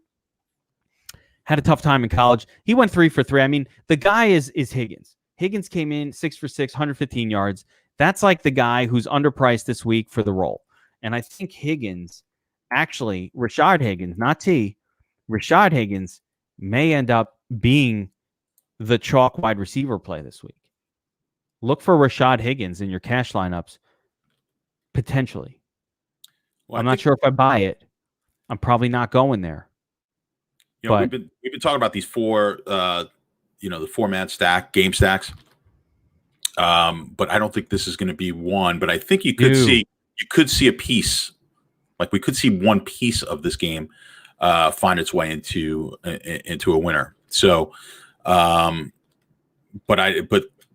Had a tough time in college. He went 3 for 3. I mean, the guy is Higgins. Higgins came in 6 for 6, 115 yards. That's like the guy who's underpriced this week for the role. And I think Higgins, actually, Rashard Higgins, not T, Rashard Higgins may end up being the chalk wide receiver play this week. Look for Rashard Higgins in your cash lineups, potentially. Well, I'm not sure if I buy it. I'm probably not going there. You know, we've been talking about these four, the 4-man stack, game stacks. But I don't think this is going to be one. But I think you could see a piece, like we could see one piece of this game find its way into a winner. So, but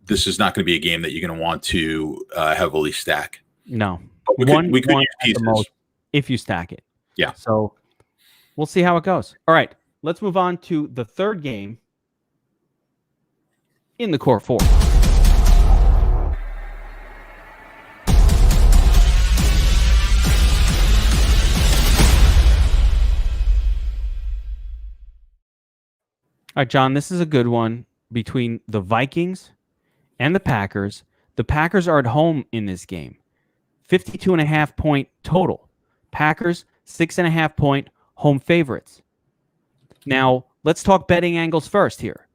this is not going to be a game that you're going to want to heavily stack. No, we could use pieces most if you stack it. Yeah. So we'll see how it goes. All right, let's move on to the third game in the core 4. All right, John, this is a good one between the Vikings and the Packers. The Packers are at home in this game. 52.5 point total. Packers, 6.5 point home favorites. Now, let's talk betting angles first here.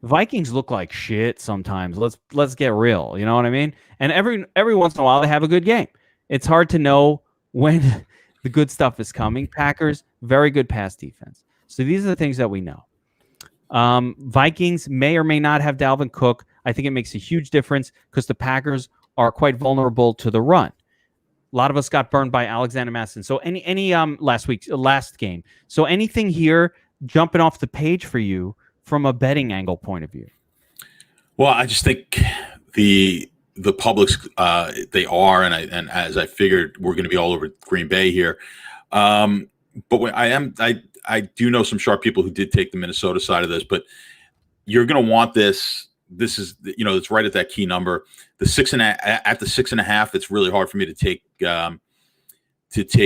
Vikings look like shit sometimes. Let's get real. You know what I mean? And every once in a while they have a good game. It's hard to know when the good stuff is coming. Packers, very good pass defense. So these are the things that we know. Vikings may or may not have Dalvin Cook. I think it makes a huge difference because the Packers are quite vulnerable to the run. A lot of us got burned by Alexander Madison. So any last game. So anything here jumping off the page for you from a betting angle point of view? Well, I just think the public's they are, and as I figured, we're going to be all over Green Bay here. But when I do know some sharp people who did take the Minnesota side of this, but you're going to want this. This is, it's right at that key number. The 6.5. It's really hard for me to take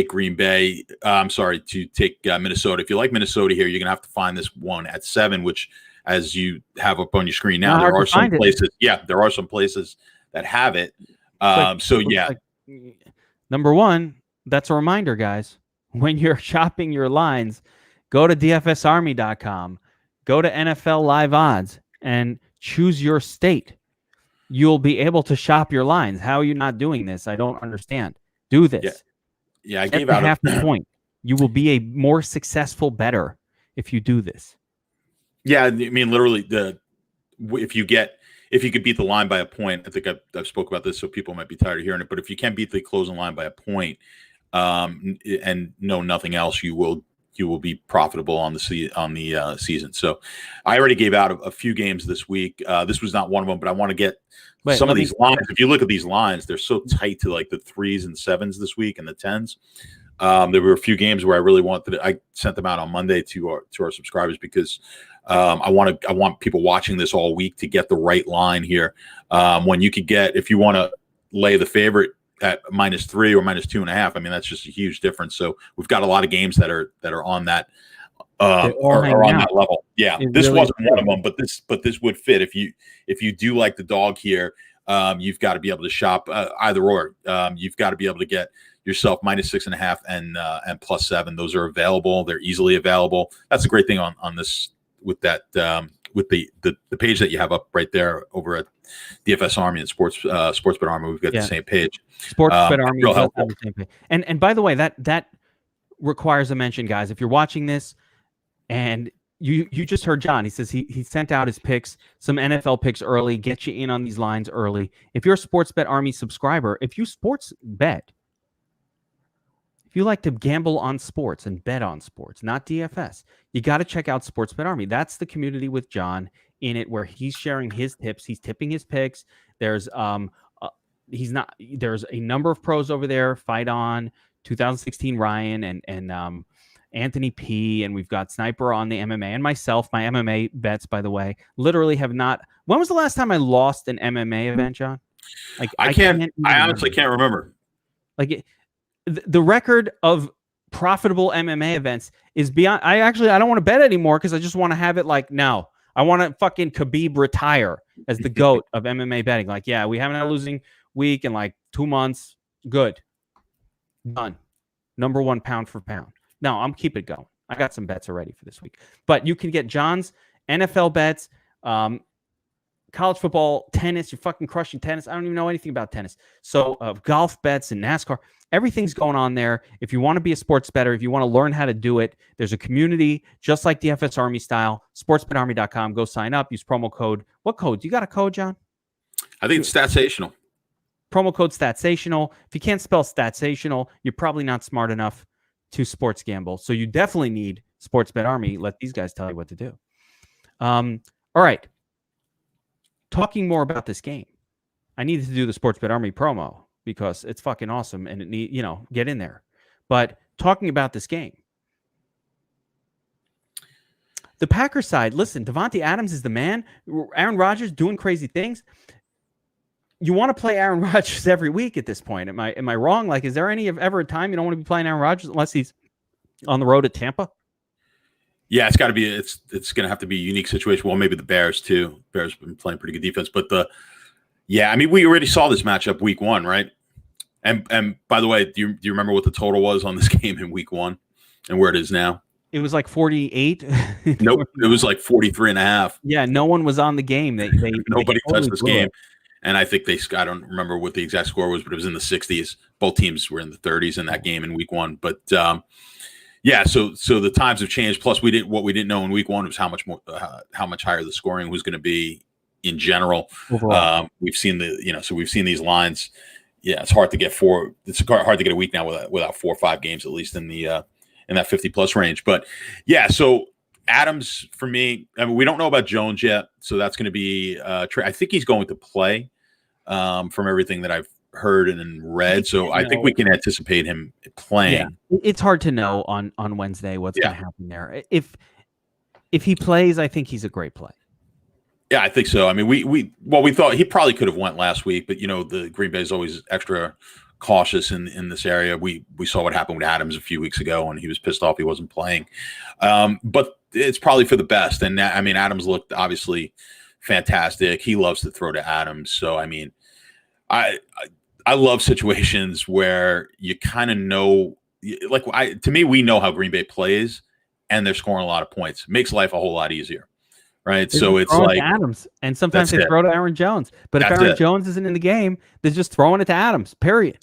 Green Bay. To take Minnesota. If you like Minnesota here, you're going to have to find this one at 7, which, as you have up on your screen now, there are some places. Yeah, there are some places that have it. Number one, that's a reminder, guys. When you're shopping your lines, go to DFSArmy.com, go to NFL Live Odds, and choose your state. You'll be able to shop your lines. How are you not doing this? I don't understand. Do this. Yeah, I gave out half the point. You will be a more successful bettor if you do this. Yeah, I mean, literally, if you could beat the line by a point, I think I've spoke about this, so people might be tired of hearing it. But if you can beat the closing line by a point, and know nothing else, you will be profitable on the season. So I already gave out a few games this week. This was not one of them, but I want to get some of these lines. If you look at these lines, they're so tight to like the 3s and 7s this week and the 10s. There were a few games where I really wanted I sent them out on Monday to our subscribers because I want people watching this all week to get the right line here. When you could get, if you want to lay the favorite at -3 or -2.5, I mean, that's just a huge difference. So we've got a lot of games that are on that are on that level. Yeah, this really wasn't one of them, but this would fit if you do like the dog here. You've got to be able to shop either or. You've got to be able to get yourself -6.5 and +7. Those are available. They're easily available. That's a great thing on this with that with the page that you have up right there over at DFS Army and Sports Bet Army. We've got the same page. Sports Bet Army does have the same page. And by the way, that requires a mention, guys. If you're watching this and you just heard John, he says he sent out his picks, some NFL picks early, get you in on these lines early. If you're a Sports Bet Army subscriber, if you sports bet, if you like to gamble on sports and bet on sports, not DFS, you got to check out Sports Bet Army. That's the community with John in it, where he's sharing his tips, he's tipping his picks. There's there's a number of pros over there. Fight On, 2016 Ryan, and Anthony P, and we've got Sniper on the MMA, and myself. My MMA bets, by the way, literally have not. When was the last time I lost an MMA event, John? Like I honestly can't remember. Like the record of profitable MMA events is beyond. I don't want to bet anymore because I just want to have it like now. I want to fucking Khabib retire as the GOAT of MMA betting. Like, yeah, we haven't had a losing week in like 2 months. Good. Done. Number one pound for pound. No, I'm keep it going. I got some bets already for this week. But you can get John's NFL bets, college football, tennis. You're fucking crushing tennis. I don't even know anything about tennis. So golf bets and NASCAR. Everything's going on there. If you want to be a sports bettor, if you want to learn how to do it, there's a community just like DFS Army style. Sportsbetarmy.com. Go sign up. Use promo code. What code? You got a code, John? I think it's Statsational. Promo code Statsational. If you can't spell Statsational, you're probably not smart enough to sports gamble. So you definitely need Sports Bet Army. Let these guys tell you what to do. All right. Talking more about this game. I needed to do the Sports Bet Army promo because it's fucking awesome and it need, get in there. But talking about this game. The Packers side, listen, Davante Adams is the man. Aaron Rodgers doing crazy things. You want to play Aaron Rodgers every week at this point. Am I wrong? Like, is there ever a time you don't want to be playing Aaron Rodgers unless he's on the road at Tampa? Yeah, it's got to be. It's going to have to be a unique situation. Well, maybe the Bears too. Bears have been playing pretty good defense, but I mean, we already saw this matchup week 1, right? And by the way, do you remember what the total was on this game in week 1 and where it is now? It was like 48. Nope, it was like 43.5. Yeah, no one was on the game. Nobody touched this game. And I think I don't remember what the exact score was, but it was in the 60s. Both teams were in the 30s in that game in week 1. But so the times have changed. Plus, what we didn't know in week 1 was how much higher the scoring was going to be in general. We've seen we've seen these lines. Yeah, it's hard to get It's hard to get a week now without 4 or 5 games at least in that 50+ range. But yeah, so Adams, for me, I mean, we don't know about Jones yet, so that's going to be I think he's going to play from everything that I've heard and read. So I think we can anticipate him playing. Yeah. It's hard to know on Wednesday what's going to happen there. If he plays, I think he's a great play. Yeah, I think so. I mean, we thought he probably could have went last week, but the Green Bay is always extra cautious in this area. We saw what happened with Adams a few weeks ago, and he was pissed off he wasn't playing. But it's probably for the best. And I mean, Adams looked obviously fantastic. He loves to throw to Adams. So I mean, I love situations where you kind of know, to me, we know how Green Bay plays, and they're scoring a lot of points. It makes life a whole lot easier, right? So it's like Adams, and sometimes they throw to Aaron Jones. But if Aaron Jones isn't in the game, they're just throwing it to Adams. Period.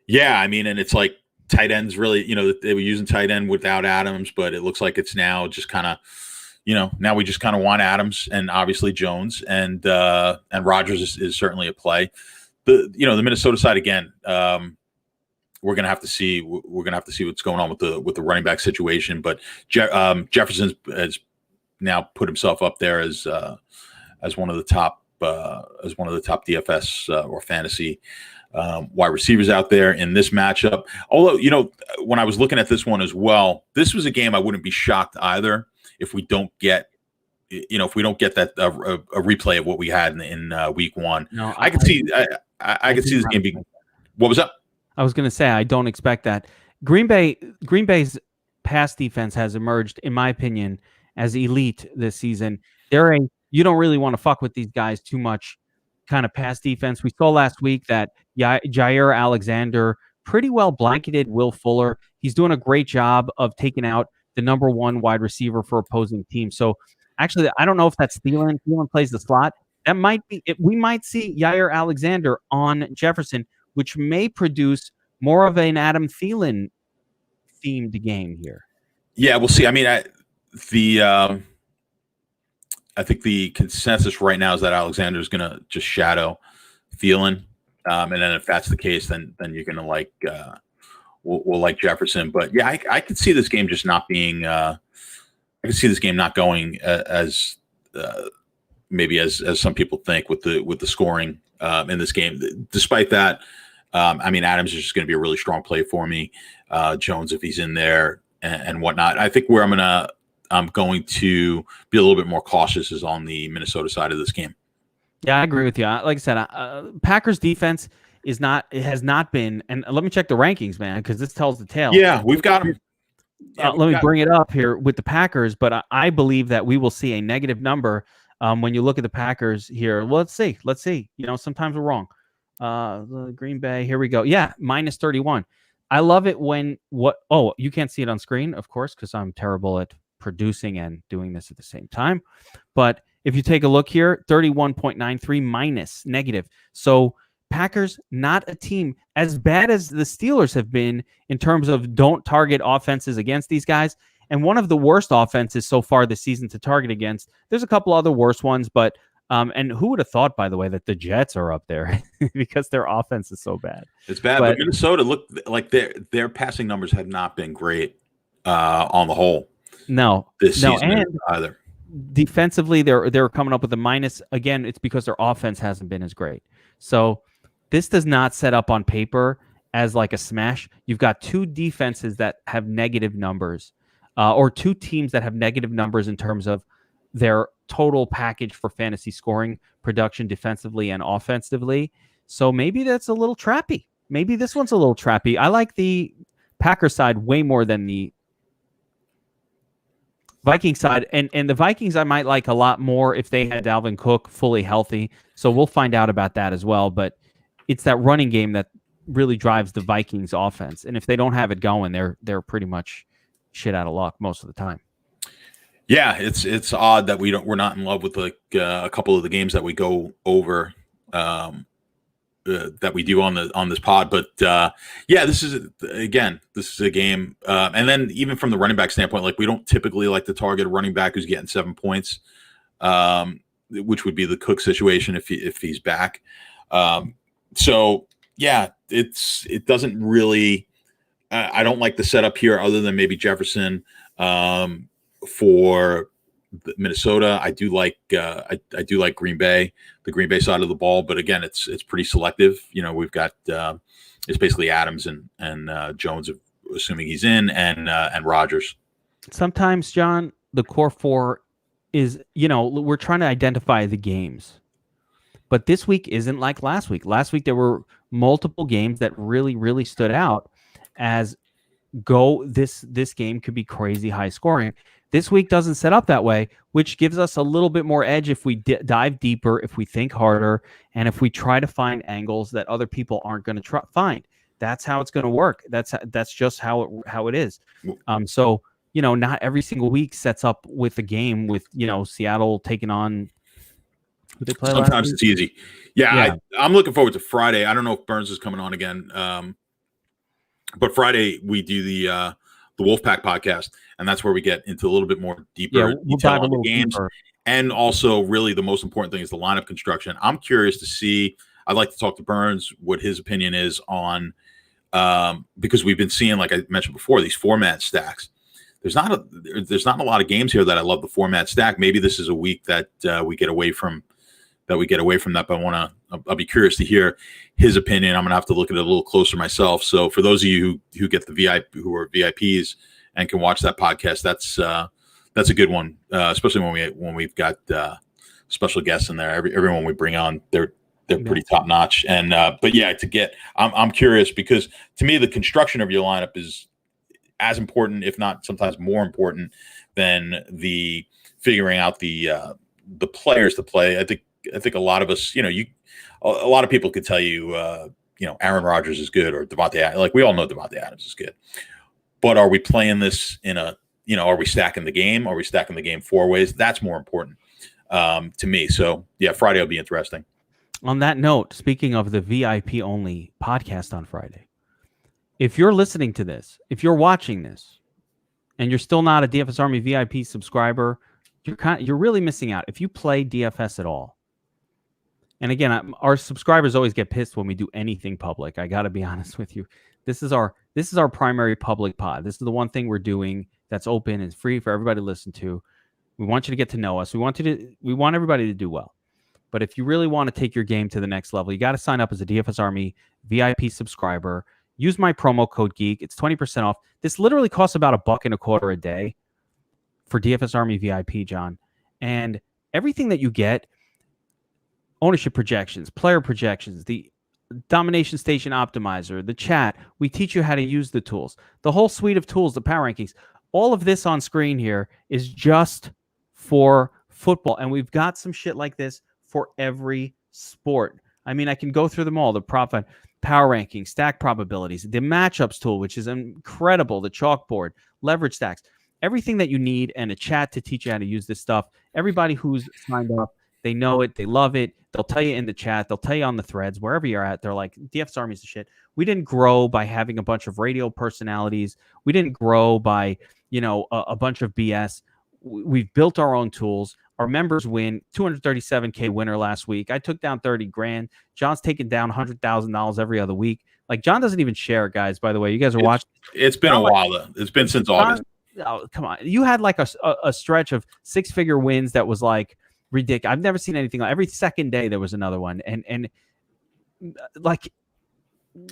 Yeah, I mean, and it's like tight ends really, they were using tight end without Adams, but it looks like it's now just kind of, now we just kind of want Adams and obviously Jones and Rodgers is certainly a play. The Minnesota side again, we're gonna have to see. We're gonna have to see what's going on with the running back situation. But Jefferson has now put himself up there as one of the top DFS or fantasy wide receivers out there in this matchup. Although, when I was looking at this one as well, this was a game I wouldn't be shocked either if we don't get that a replay of what we had in week 1. No, I could see this game being. What was up? I was going to say I don't expect that. Green Bay's pass defense has emerged, in my opinion, as elite this season. You don't really want to fuck with these guys too much. Kind of pass defense. We saw last week that Jair Alexander pretty well blanketed Will Fuller. He's doing a great job of taking out the number 1 wide receiver for opposing teams. So actually, I don't know if that's Thielen. Thielen plays the slot. That might be it. We might see Jair Alexander on Jefferson, which may produce more of an Adam Thielen themed game here. Yeah, we'll see. I mean, I think the consensus right now is that Alexander is going to just shadow Thielen, and then if that's the case, then you're going to we'll like Jefferson. But yeah, I could see this game just not being. I could see this game not going as maybe as some people think with the scoring in this game. Despite that, I mean, Adams is just going to be a really strong play for me. Jones, if he's in there, and whatnot. I think where I'm going to be a little bit more cautious is on the Minnesota side of this game. Yeah, I agree with you. Like I said, Packers defense has not been, and let me check the rankings, man, because this tells the tale. Yeah, we've got them. Let me bring it up here with the Packers, but I believe that we will see a negative number when you look at the Packers here. Well, let's see. Sometimes we're wrong. Green Bay, here we go. Yeah, minus 31. I love it when you can't see it on screen, of course, because I'm terrible at producing and doing this at the same time. But if you take a look here, 31.93 minus negative. So Packers, not a team as bad as the Steelers have been in terms of don't target offenses against these guys. And one of the worst offenses so far this season to target against. There's a couple other worse ones, but and who would have thought, by the way, that the Jets are up there because their offense is so bad. It's bad, but Minnesota looked like their passing numbers have not been great on the whole. No, this season and either. Defensively, they're coming up with a minus. Again, it's because their offense hasn't been as great. So this does not set up on paper as like a smash. You've got two defenses that have negative numbers, or two teams that have negative numbers in terms of their total package for fantasy scoring production defensively and offensively. So maybe that's a little trappy. Maybe this one's a little trappy. I like the Packers side way more than the Viking side. And the Vikings I might like a lot more if they had Dalvin Cook fully healthy. So we'll find out about that as well. But it's that running game that really drives the Vikings offense. And if they don't have it going, they're pretty much shit out of luck most of the time. Yeah, it's odd that we're not in love with like a couple of the games that we go over that we do on this pod, but yeah, this is a game, and then even from the running back standpoint, like we don't typically like to target a running back who's getting 7 points, which would be the Cook situation if he's back. So yeah, it doesn't really. I don't like the setup here, other than maybe Jefferson. For Minnesota, I do like Green Bay, the Green Bay side of the ball, but again, it's pretty selective. We've got it's basically Adams and Jones, assuming he's in, and Rodgers. Sometimes, John, the core four is we're trying to identify the games, but this week isn't like last week. Last week there were multiple games that really stood out as this game could be crazy high scoring. This week doesn't set up that way, which gives us a little bit more edge if we dive deeper, if we think harder, and if we try to find angles that other people aren't going to find. That's how it's going to work. That's just how it is. So not every single week sets up with a game with Seattle taking on. Who they play Sometimes it's easy. Yeah. I'm looking forward to Friday. I don't know if Burns is coming on again, but Friday we do the Wolfpack podcast, and that's where we get into a little bit more deeper detail on the games. Deeper. And also, really, the most important thing is the lineup construction. I'm curious to see. I'd like to talk to Burns what his opinion is on, because we've been seeing, like I mentioned before, these format stacks. There's not a lot of games here that I love the format stack. Maybe this is a week that we get away from that. But I'll be curious to hear his opinion. I'm gonna have to look at it a little closer myself. So for those of you who get the who are VIPs and can watch that podcast, that's a good one, especially when we've got special guests in there. Everyone we bring on, they're pretty top notch. And but yeah, I'm curious, because to me the construction of your lineup is as important, if not sometimes more important, than the figuring out the players to play. I think a lot of us, a lot of people could tell you, Aaron Rodgers is good, or Devontae Adams. Like, we all know Devontae Adams is good. But are we playing this are we stacking the game? Are we stacking the game 4 ways? That's more important to me. So, yeah, Friday will be interesting. On that note, speaking of the VIP only podcast on Friday, if you're listening to this, if you're watching this, and you're still not a DFS Army VIP subscriber, you're really missing out. If you play DFS at all, and again, our subscribers always get pissed when we do anything public. I got to be honest with you. This is our primary public pod. This is the one thing we're doing that's open and free for everybody to listen to. We want you to get to know us. We want everybody to do well. But if you really want to take your game to the next level, you got to sign up as a DFS Army VIP subscriber. use my promo code GEEK. It's 20% off. This literally costs about $1.25 a day for DFS Army VIP, John. And everything that you get, ownership projections, player projections, the domination station optimizer, the chat, we teach you how to use the tools, the whole suite of tools, the power rankings, all of this on screen here is just for football. And we've got some shit like this for every sport. I mean, I can go through them all, the prop power rankings, stack probabilities, the matchups tool, which is incredible, the chalkboard, leverage stacks, everything that you need, and a chat to teach you how to use this stuff. Everybody who's signed up, they know it, they love it. They'll tell you in the chat, they'll tell you on the threads, wherever you're at. They're like, DFS Army's the shit. We didn't grow by having a bunch of radio personalities. We didn't grow by, a bunch of BS. We've built our own tools. Our members win. $237K winner last week. I took down 30 grand. John's taking down $100,000 every other week. Like, John doesn't even share, guys, by the way. You guys are watching. It's been a while, though. It's been since August. Oh, come on. You had like a stretch of 6-figure wins that was like ridiculous. I've never seen anything like every second day there was another one. And like,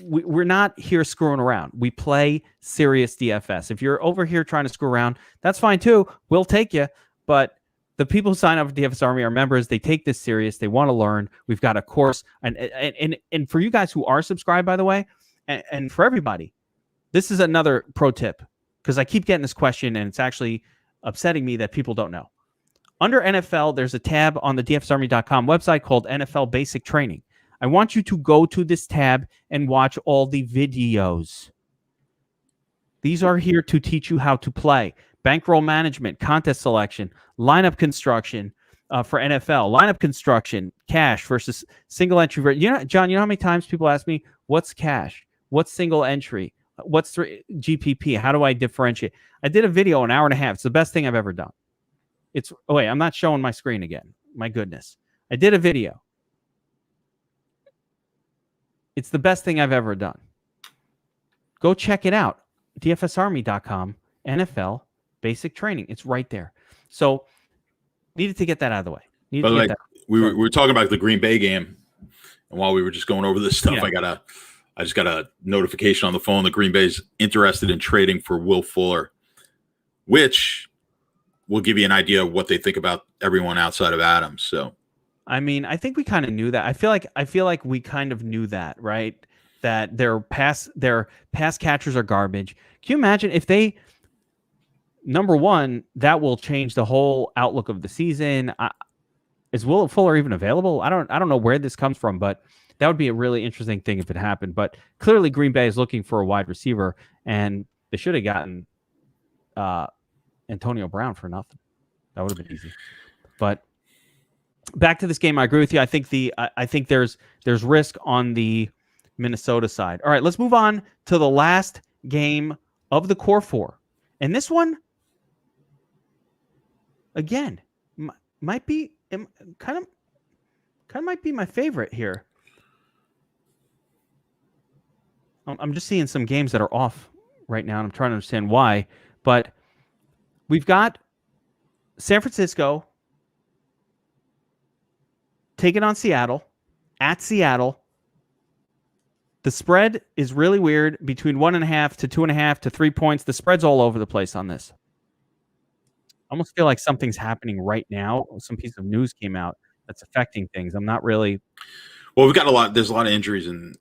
we're not here screwing around. We play serious DFS. If you're over here trying to screw around, that's fine too. We'll take you. But the people who sign up for DFS Army are members. They take this serious. They want to learn. We've got a course. And for you guys who are subscribed, by the way, and for everybody, this is another pro tip, because I keep getting this question and it's actually upsetting me that people don't know. Under NFL, there's a tab on the DFSArmy.com website called NFL Basic Training. I want you to go to this tab and watch all the videos. These are here to teach you how to play. Bankroll management, contest selection, lineup construction for NFL, lineup construction, cash versus single entry. John, you know how many times people ask me, what's cash? What's single entry? What's GPP? How do I differentiate? I did a video an hour and a half. It's the best thing I've ever done. I'm not showing my screen again. My goodness. I did a video. It's the best thing I've ever done. Go check it out. DFSArmy.com, NFL Basic Training. It's right there. So needed to get that out of the way. We were talking about the Green Bay game, and while we were just going over this stuff, yeah. I just got a notification on the phone that Green Bay's interested in trading for Will Fuller, which will give you an idea of what they think about everyone outside of Adams. So, I mean, I think we kind of knew that. I feel like we kind of knew that, right? That their pass catchers are garbage. Can you imagine if they, number one, that will change the whole outlook of the season. Is Will Fuller even available? I don't know where this comes from, but that would be a really interesting thing if it happened. But clearly Green Bay is looking for a wide receiver, and they should have gotten Antonio Brown for nothing. That would have been easy. But back to this game, I agree with you. I think there's risk on the Minnesota side. All right, let's move on to the last game of the core four. And this one, again, might be kind of might be my favorite here. I'm just seeing some games that are off right now, and I'm trying to understand why. But we've got San Francisco taking on Seattle, at Seattle. The spread is really weird, between 1.5 to 2.5 to 3 points. The spread's all over the place on this. I almost feel like something's happening right now. Some piece of news came out that's affecting things. I'm not really. Well, we've got a lot. There's a lot of injuries in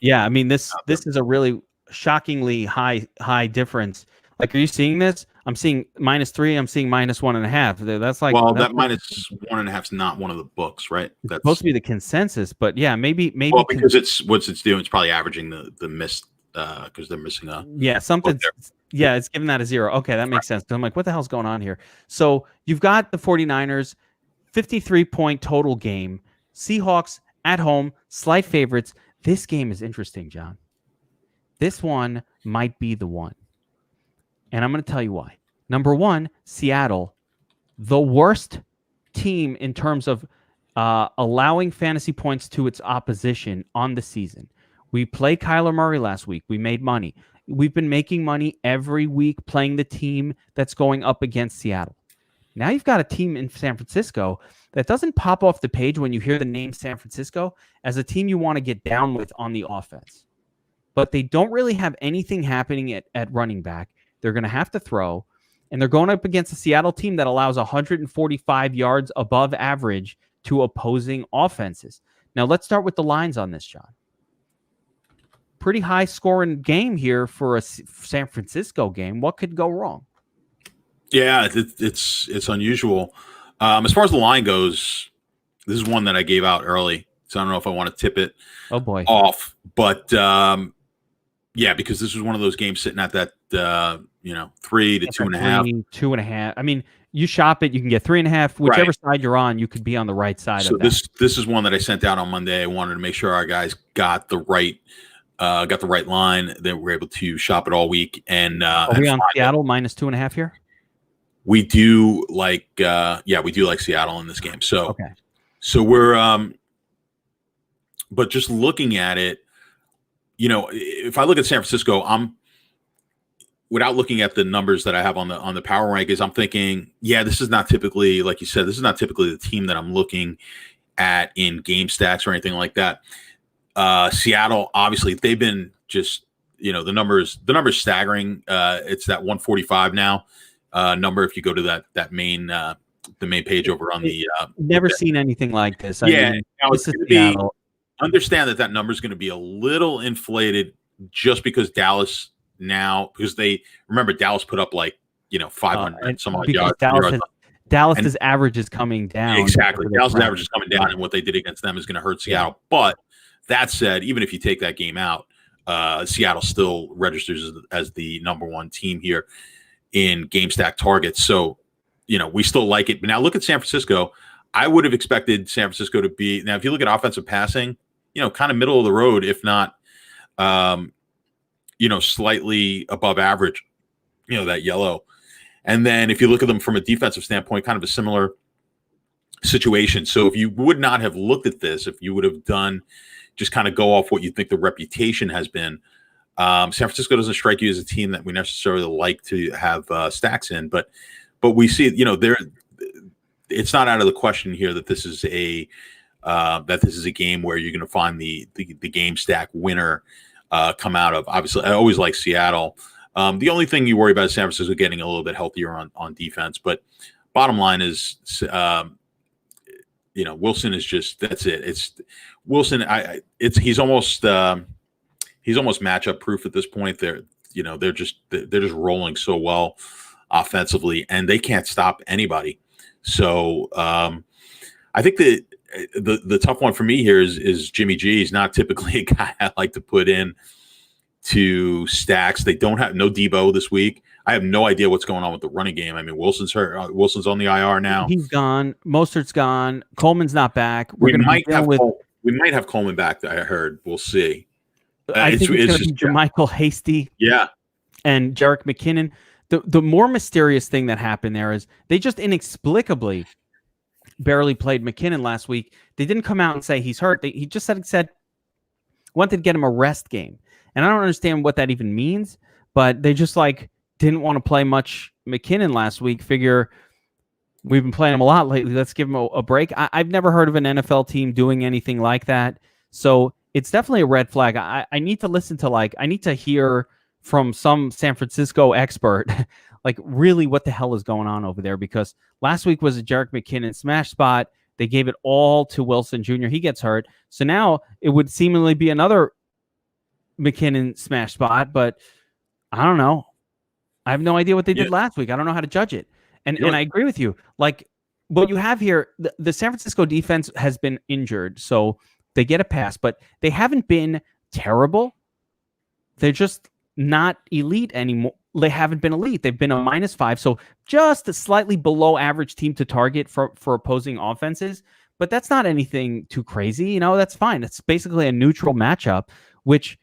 yeah, I mean, this is a really shockingly high difference. Like, are you seeing this? I'm seeing -3. I'm seeing -1.5. That's like, well, that -1.5 is not one of the books, right? That's supposed to be the consensus, but yeah, maybe. Well, because it's doing. It's probably averaging the miss because they're missing a something. Yeah, it's giving that a 0. Okay, that makes sense. I'm like, what the hell's going on here? So you've got the 49ers, 53-point total game. Seahawks at home, slight favorites. This game is interesting, John. This one might be the one. And I'm going to tell you why. Number one, Seattle, the worst team in terms of allowing fantasy points to its opposition on the season. We played Kyler Murray last week. We made money. We've been making money every week playing the team that's going up against Seattle. Now you've got a team in San Francisco that doesn't pop off the page when you hear the name San Francisco as a team you want to get down with on the offense. but they don't really have anything happening at running back. They're going to have to throw, and they're going up against a Seattle team that allows 145 yards above average to opposing offenses. Now, let's start with the lines on this, John. Pretty high scoring game here for a San Francisco game. What could go wrong? Yeah, it's unusual. As far as the line goes, this is one that I gave out early, so I don't know if I want to tip it off. But yeah, because this was one of those games sitting at that 3 to 2.5. 2.5. I mean, you shop it, you can get 3.5. Whichever side you're on, you could be on the right side of that. This is one that I sent out on Monday. I wanted to make sure our guys got the right line. That we're able to shop it all week. And are we on Seattle minus 2.5 here? We do like we do like Seattle in this game. So okay. So we're but just looking at it, if I look at San Francisco, without looking at the numbers that I have on the power rankings, I'm thinking, this is not typically, like you said, this is not typically the team that I'm looking at in game stacks or anything like that. Seattle, obviously, they've been just, the numbers staggering. It's that 145 now number. If you go to that main the main page over on the never seen anything like this. This is Seattle. Understand that number is going to be a little inflated just because Dallas now, because Dallas put up 500 some odd yards. Dallas's average is coming down. Exactly. Dallas's average is coming down, and what they did against them is going to hurt Seattle. But that said, even if you take that game out, Seattle still registers as the number one team here in game stack targets. So, we still like it. But now look at San Francisco. I would have expected San Francisco to be, now if you look at offensive passing, kind of middle of the road, if not, slightly above average, that yellow. And then if you look at them from a defensive standpoint, kind of a similar situation. So if you would not have looked at this, if you would have done just kind of go off what you think the reputation has been, San Francisco doesn't strike you as a team that we necessarily like to have stacks in, but we see, it's not out of the question here that this is a game where you're going to find the game stack winner come out of. Obviously, I always like Seattle. The only thing you worry about is San Francisco getting a little bit healthier on defense. But bottom line is, Wilson is just, that's it. It's Wilson. He's almost matchup proof at this point. They're just rolling so well offensively, and they can't stop anybody. So I think that the tough one for me here is Jimmy G. He's not typically a guy I like to put in to stacks. They don't have no Debo this week. I have no idea what's going on with the running game. I mean, Wilson's hurt. Wilson's on the IR now. He's gone. Mostert's gone. Coleman's not back. We might have Coleman back. I heard. We'll see. I think it's going to be Jermichael Hasty. Yeah. And Jerick McKinnon. The more mysterious thing that happened there is they just inexplicably barely played McKinnon last week. They didn't come out and say he's hurt. He just said wanted to get him a rest game. And I don't understand what that even means, but they just didn't want to play much McKinnon last week. Figure we've been playing him a lot lately. Let's give him a break. I've never heard of an NFL team doing anything like that. So it's definitely a red flag. I need to listen to I need to hear from some San Francisco expert, really what the hell is going on over there? Because last week was a Jerick McKinnon smash spot. They gave it all to Wilson Jr. He gets hurt. So now it would seemingly be another McKinnon smash spot, but I don't know. I have no idea what they did last week. I don't know how to judge it. And I agree with you. What you have here, the San Francisco defense has been injured, so they get a pass, but they haven't been terrible. They're just not elite anymore. They haven't been elite. They've been a -5, so just a slightly below average team to target for opposing offenses. But that's not anything too crazy. That's fine. It's basically a neutral matchup, which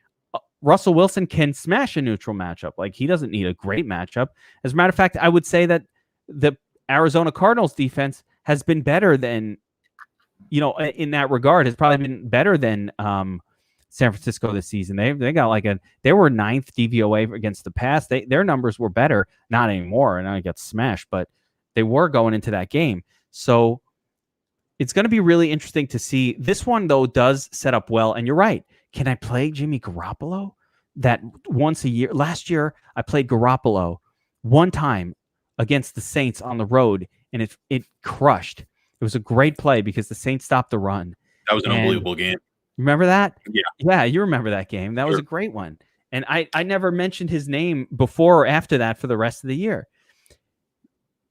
Russell Wilson can smash a neutral matchup. He doesn't need a great matchup. As a matter of fact, I would say that the Arizona Cardinals defense has been better than, in that regard, has probably been better than San Francisco this season. They got they were 9th DVOA against the pass. Their numbers were better. Not anymore. And I got smashed, but they were going into that game. So it's going to be really interesting to see. This one, though, does set up well. And you're right. Can I play Jimmy Garoppolo? that once a year. Last year, I played Garoppolo one time against the Saints on the road, and it crushed. It was a great play because the Saints stopped the run. That was an unbelievable game. Remember that? Yeah. Yeah, you remember that game. That was a great one. And I never mentioned his name before or after that for the rest of the year.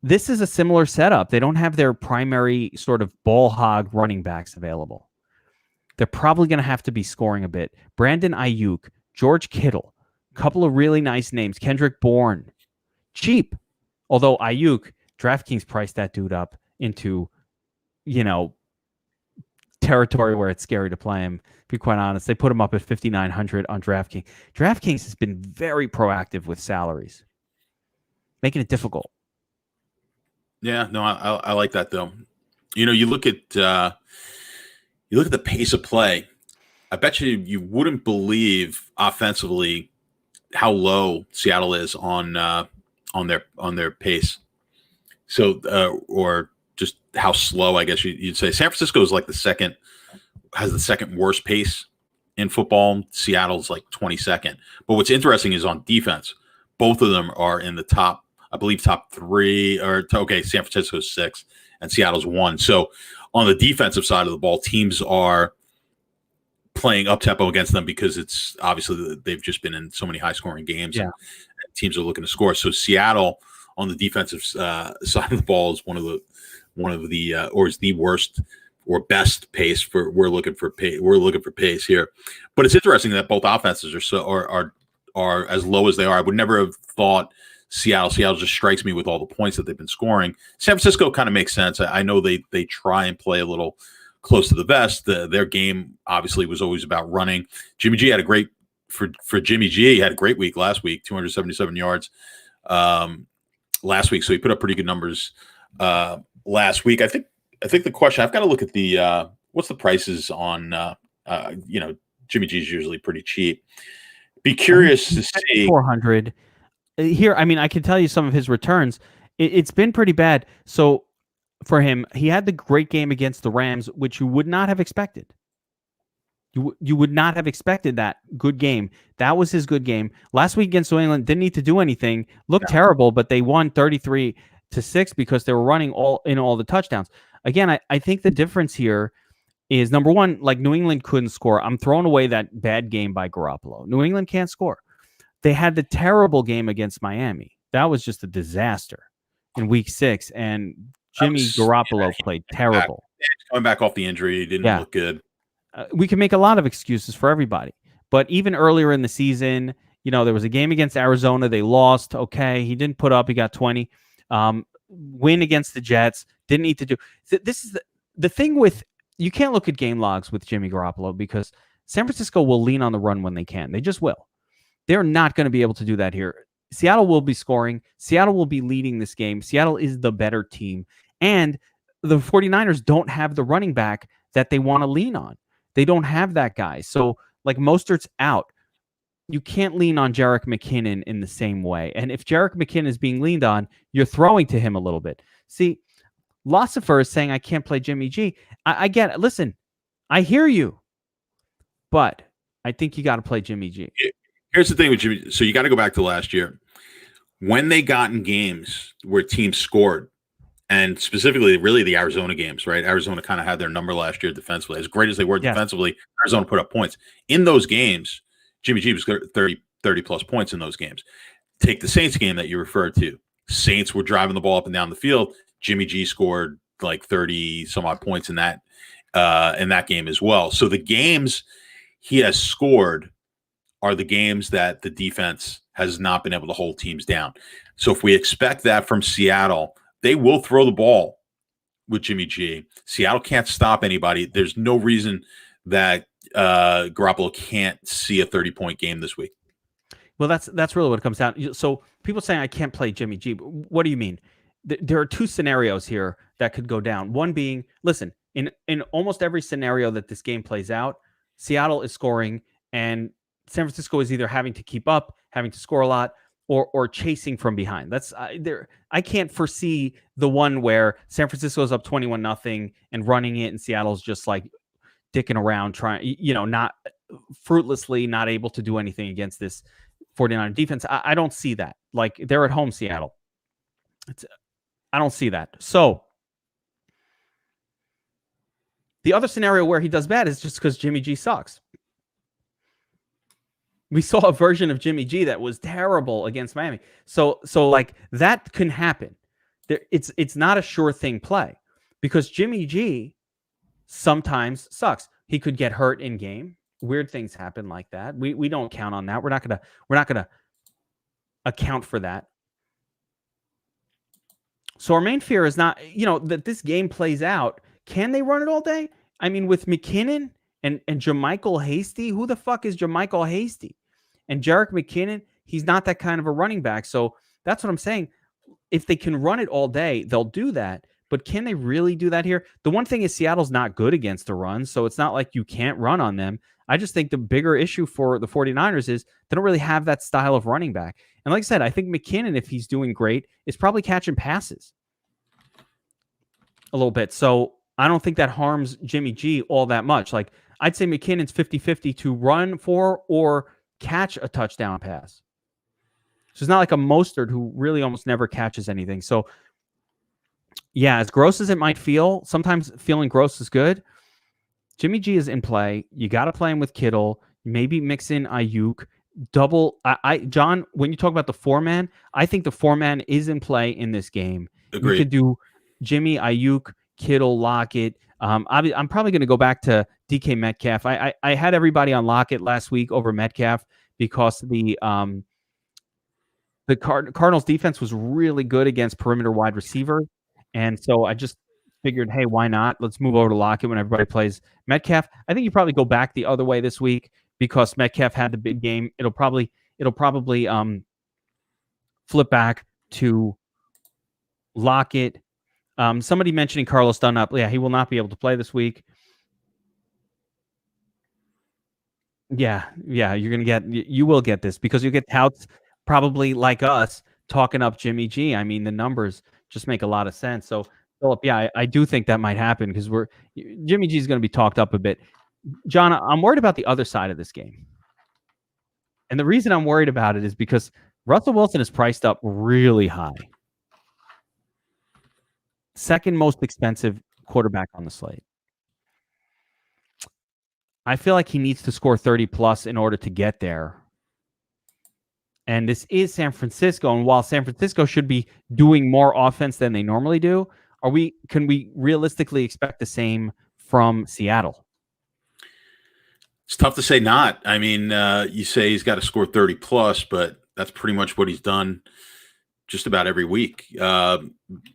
This is a similar setup. They don't have their primary sort of ball hog running backs available. They're probably going to have to be scoring a bit. Brandon Ayuk, George Kittle, a couple of really nice names. Kendrick Bourne, cheap. Although Ayuk, DraftKings priced that dude up into, territory where it's scary to play him. To be quite honest, they put him up at 5,900 on DraftKings. DraftKings has been very proactive with salaries, making it difficult. Yeah, no, I like that though. You look at the pace of play. I bet you wouldn't believe offensively how low Seattle is on their pace. So or just how slow, I guess you'd say. San Francisco is has the second worst pace in football. Seattle's like 22nd. But what's interesting is on defense, both of them are in the top, I believe, top 3. San Francisco's 6 and Seattle's 1. So on the defensive side of the ball, teams are playing up tempo against them because it's obviously they've just been in so many high scoring games. Yeah. And teams are looking to score. So Seattle on the defensive side of the ball is one of the or is the worst or best pace for we're looking for pace here. But it's interesting that both offenses are as low as they are. I would never have thought Seattle just strikes me with all the points that they've been scoring. San Francisco kind of makes sense. I know they try and play a little close to the vest. Their game obviously was always about running. Jimmy G had a great week last week, 277 yards last week. So he put up pretty good numbers last week. I think the question, I've got to look at the what's the prices on Jimmy G is usually pretty cheap. Be curious to see 400 here. I mean, I can tell you some of his returns. It's been pretty bad. So for him, he had the great game against the Rams, which you would not have expected. You would not have expected that good game. That was his good game. Last week against New England, didn't need to do anything. Looked terrible, but they won 33-6 because they were running all the touchdowns. Again, I think the difference here is, number one, like New England couldn't score. I'm throwing away that bad game by Garoppolo. New England can't score. They had the terrible game against Miami. That was just a disaster in week 6, and Jimmy Garoppolo played terrible. Coming back off the injury, he didn't look good. We can make a lot of excuses for everybody, but even earlier in the season, there was a game against Arizona. They lost. Okay, he didn't put up. He got 20. Win against the Jets. Didn't need to do. This is the thing with, you can't look at game logs with Jimmy Garoppolo because San Francisco will lean on the run when they can. They just will. They're not going to be able to do that here. Seattle will be scoring. Seattle will be leading this game. Seattle is the better team. And the 49ers don't have the running back that they want to lean on. They don't have that guy. So, like, Mostert's out. You can't lean on Jerick McKinnon in the same way. And if Jerick McKinnon is being leaned on, you're throwing to him a little bit. See, Lossifer is saying, I can't play Jimmy G. I get it. Listen, I hear you. But I think you got to play Jimmy G. Here's the thing with Jimmy. So you got to go back to last year. When they got in games where teams scored, and specifically really the Arizona games, right? Arizona kind of had their number last year defensively. As great as they were defensively, Arizona put up points. In those games, Jimmy G was 30-plus points in those games. Take the Saints game that you referred to. Saints were driving the ball up and down the field. Jimmy G scored like 30-some-odd points in that game as well. So the games he has scored are the games that the defense has not been able to hold teams down. So if we expect that from Seattle, they will throw the ball with Jimmy G. Seattle can't stop anybody. There's no reason that Garoppolo can't see a 30-point game this week. Well, that's really what it comes down. So people saying I can't play Jimmy G. What do you mean? There are two scenarios here that could go down. One being, listen, in almost every scenario that this game plays out, Seattle is scoring and San Francisco is either having to keep up, having to score a lot, or chasing from behind. That's there. I can't foresee the one where San Francisco is up 21-0 and running it, and Seattle's just like dicking around, trying, not fruitlessly not able to do anything against this 49er defense. I don't see that. Like, they're at home, Seattle. I don't see that. So the other scenario where he does bad is just because Jimmy G sucks. We saw a version of Jimmy G that was terrible against Miami. So like, that can happen. It's not a sure thing play because Jimmy G sometimes sucks. He could get hurt in game. Weird things happen like that. We don't count on that. We're not gonna account for that. So our main fear is not, that this game plays out. Can they run it all day? I mean, with McKinnon and JaMychal Hasty, who the fuck is JaMychal Hasty? And Jerick McKinnon, he's not that kind of a running back. So that's what I'm saying. If they can run it all day, they'll do that. But can they really do that here? The one thing is Seattle's not good against the run, so it's not like you can't run on them. I just think the bigger issue for the 49ers is they don't really have that style of running back. And like I said, I think McKinnon, if he's doing great, is probably catching passes a little bit. So I don't think that harms Jimmy G all that much. Like, I'd say McKinnon's 50-50 to run for or catch a touchdown pass. So it's not like a Mostert who really almost never catches anything. So yeah, as gross as it might feel, sometimes feeling gross is good. Jimmy G is in play. You got to play him with Kittle. Maybe mix in Ayuk. John, when you talk about the 4-man, I think the 4-man is in play in this game. Agreed. You could do Jimmy, Ayuk, Kittle, Lockett. I'm probably going to go back to DK Metcalf. I had everybody on Lockett last week over Metcalf because the Cardinals defense was really good against perimeter wide receiver. And so I just figured, hey, why not? Let's move over to Lockett when everybody plays Metcalf. I think you probably go back the other way this week because Metcalf had the big game. It'll probably flip back to Lockett. Somebody mentioning Carlos Dunlap. Yeah, he will not be able to play this week. Yeah, you will get this because you get touts probably like us talking up Jimmy G. I mean, the numbers just make a lot of sense. So, Philip, yeah, I do think that might happen because Jimmy G is going to be talked up a bit. John, I'm worried about the other side of this game. And the reason I'm worried about it is because Russell Wilson is priced up really high. Second most expensive quarterback on the slate. I feel like he needs to score 30 plus in order to get there. And this is San Francisco. And while San Francisco should be doing more offense than they normally do, can we realistically expect the same from Seattle? It's tough to say not. I mean, you say he's got to score 30 plus, but that's pretty much what he's done just about every week.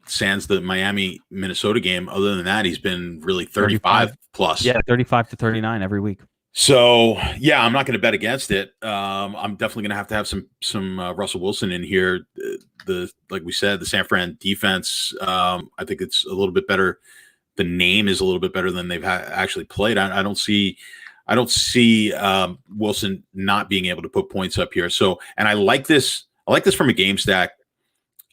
Sans the Miami-Minnesota game. Other than that, he's been really 35 plus. Yeah, 35 to 39 every week. So, yeah, I'm not going to bet against it. I'm definitely going to have some Russell Wilson in here. Like we said, the San Fran defense, I think it's a little bit better. The name is a little bit better than they've actually played. I don't see Wilson not being able to put points up here. So, and I like this from a game stack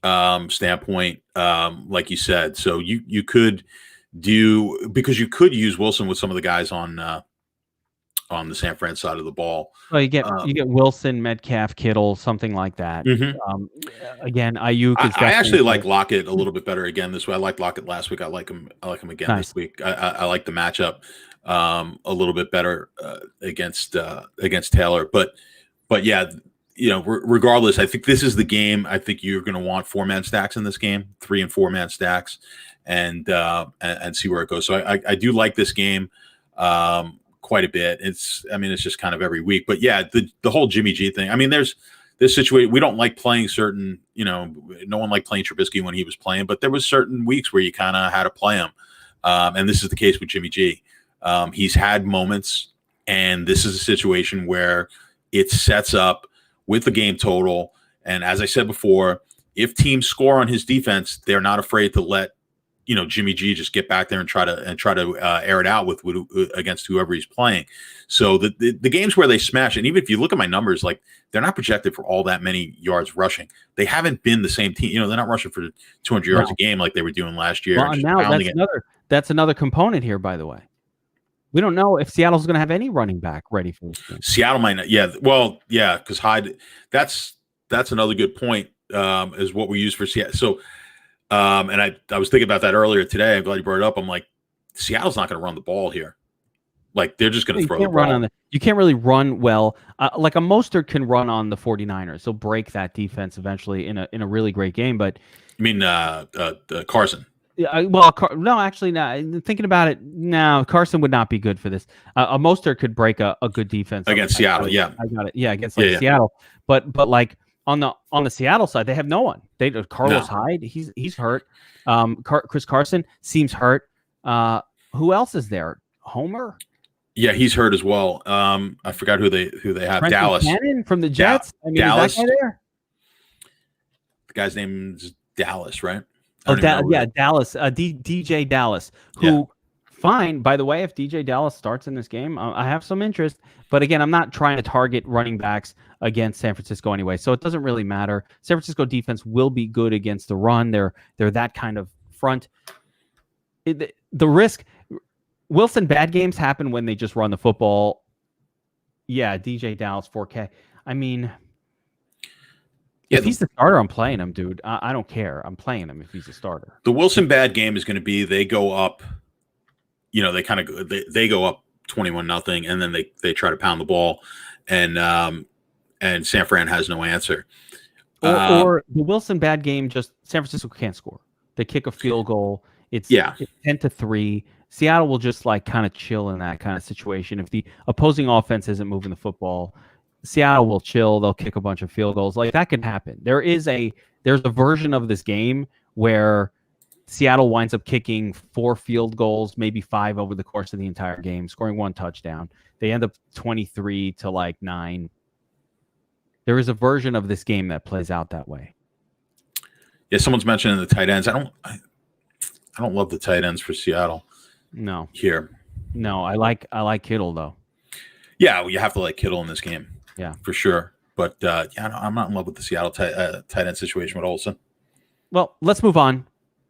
standpoint, like you said. So you could do, because you could use Wilson with some of the guys on the San Fran side of the ball. Well, you get Wilson, Metcalf, Kittle, something like that. Mm-hmm. Again, Ayuk is. I actually like Lockett a little bit better again this way. I liked Lockett last week. I like him again this week. I like the matchup a little bit better against Taylor. But yeah, regardless, I think this is the game. I think you're going to want 4-man stacks in this game, 3 and 4-man stacks, and see where it goes. So I do like this game quite a bit. It's just kind of every week. But yeah, the whole Jimmy G thing. I mean, there's this situation. We don't like playing certain. No one liked playing Trubisky when he was playing, but there was certain weeks where you kind of had to play him. And this is the case with Jimmy G. He's had moments, and this is a situation where it sets up with the game total. And as I said before, if teams score on his defense, they're not afraid to let Jimmy G just get back there and try to air it out with against whoever he's playing. So the games where they smash, and even if you look at my numbers, like, they're not projected for all that many yards rushing. They haven't been the same team. They're not rushing for 200 yards a game like they were doing last year. Well, now that's another component here, by the way. We don't know if Seattle's going to have any running back ready for this game. Seattle might not. Yeah. Well, yeah, because Hyde. That's another good point. Is what we use for Seattle. So, and I was thinking about that earlier today. I'm glad you brought it up. I'm like, Seattle's not going to run the ball here. Like, they're just going to throw the ball. You can't really run well. Like a Mostert can run on the 49ers. He'll break that defense eventually in a really great game. But you mean Carson? Yeah, well, no, actually, not. Thinking about it, no, Carson would not be good for this. A Mostert could break a good defense against Seattle. I got it. Yeah, against Seattle. But like on the Seattle side, they have no one. Carlos Hyde, he's hurt. Chris Carson seems hurt. Who else is there? Homer. Yeah, he's hurt as well. I forgot who they have. Brenton Dallas Cannon from the Jets. Dallas. Is that guy there? The guy's name is Dallas, right? Dallas. DJ Dallas, who fine. By the way, if DJ Dallas starts in this game, I have some interest. But again, I'm not trying to target running backs against San Francisco anyway, so it doesn't really matter. San Francisco defense will be good against the run. They're that kind of front. The risk. Wilson bad games happen when they just run the football. Yeah, DJ Dallas 4K. I mean, if he's the starter, I'm playing him, dude. I don't care. I'm playing him if he's a starter. The Wilson bad game is going to be they go up. They go up 21-0, and then they try to pound the ball, and San Fran has no answer. Or the Wilson bad game, just San Francisco can't score. They kick a field goal. It's 10-3. Seattle will just like kind of chill in that kind of situation. If the opposing offense isn't moving the football, Seattle will chill. They'll kick a bunch of field goals. Like that can happen. There's a version of this game where Seattle winds up kicking 4 field goals, maybe 5 over the course of the entire game, scoring 1 touchdown. They end up 23-9. There is a version of this game that plays out that way. Yeah, someone's mentioning the tight ends. I don't love the tight ends for Seattle. No. Here. No, I like Kittle though. Yeah, well, you have to like Kittle in this game. Yeah, for sure. But I'm not in love with the Seattle tight end situation with Olsen. Well, let's move on.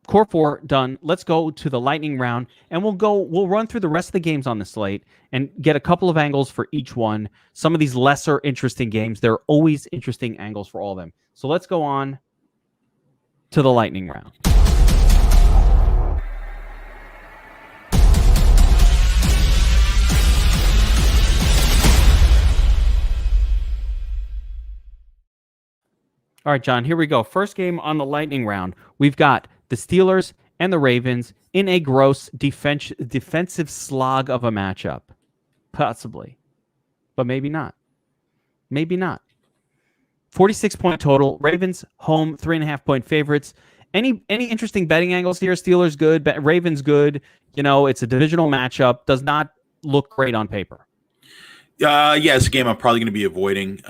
Core 4 done. Let's go to the lightning round, and we'll run through the rest of the games on the slate and get a couple of angles for each one. Some of these lesser interesting games, there are always interesting angles for all of them. So let's go on to the lightning round. All right, John, here we go. First game on the lightning round. We've got the Steelers and the Ravens in a gross defensive slog of a matchup. Possibly. But maybe not. Maybe not. 46-point total. Ravens home, 3.5-point favorites. Any interesting betting angles here? Steelers good, Ravens good. It's a divisional matchup. Does not look great on paper. It's a game I'm probably going to be avoiding.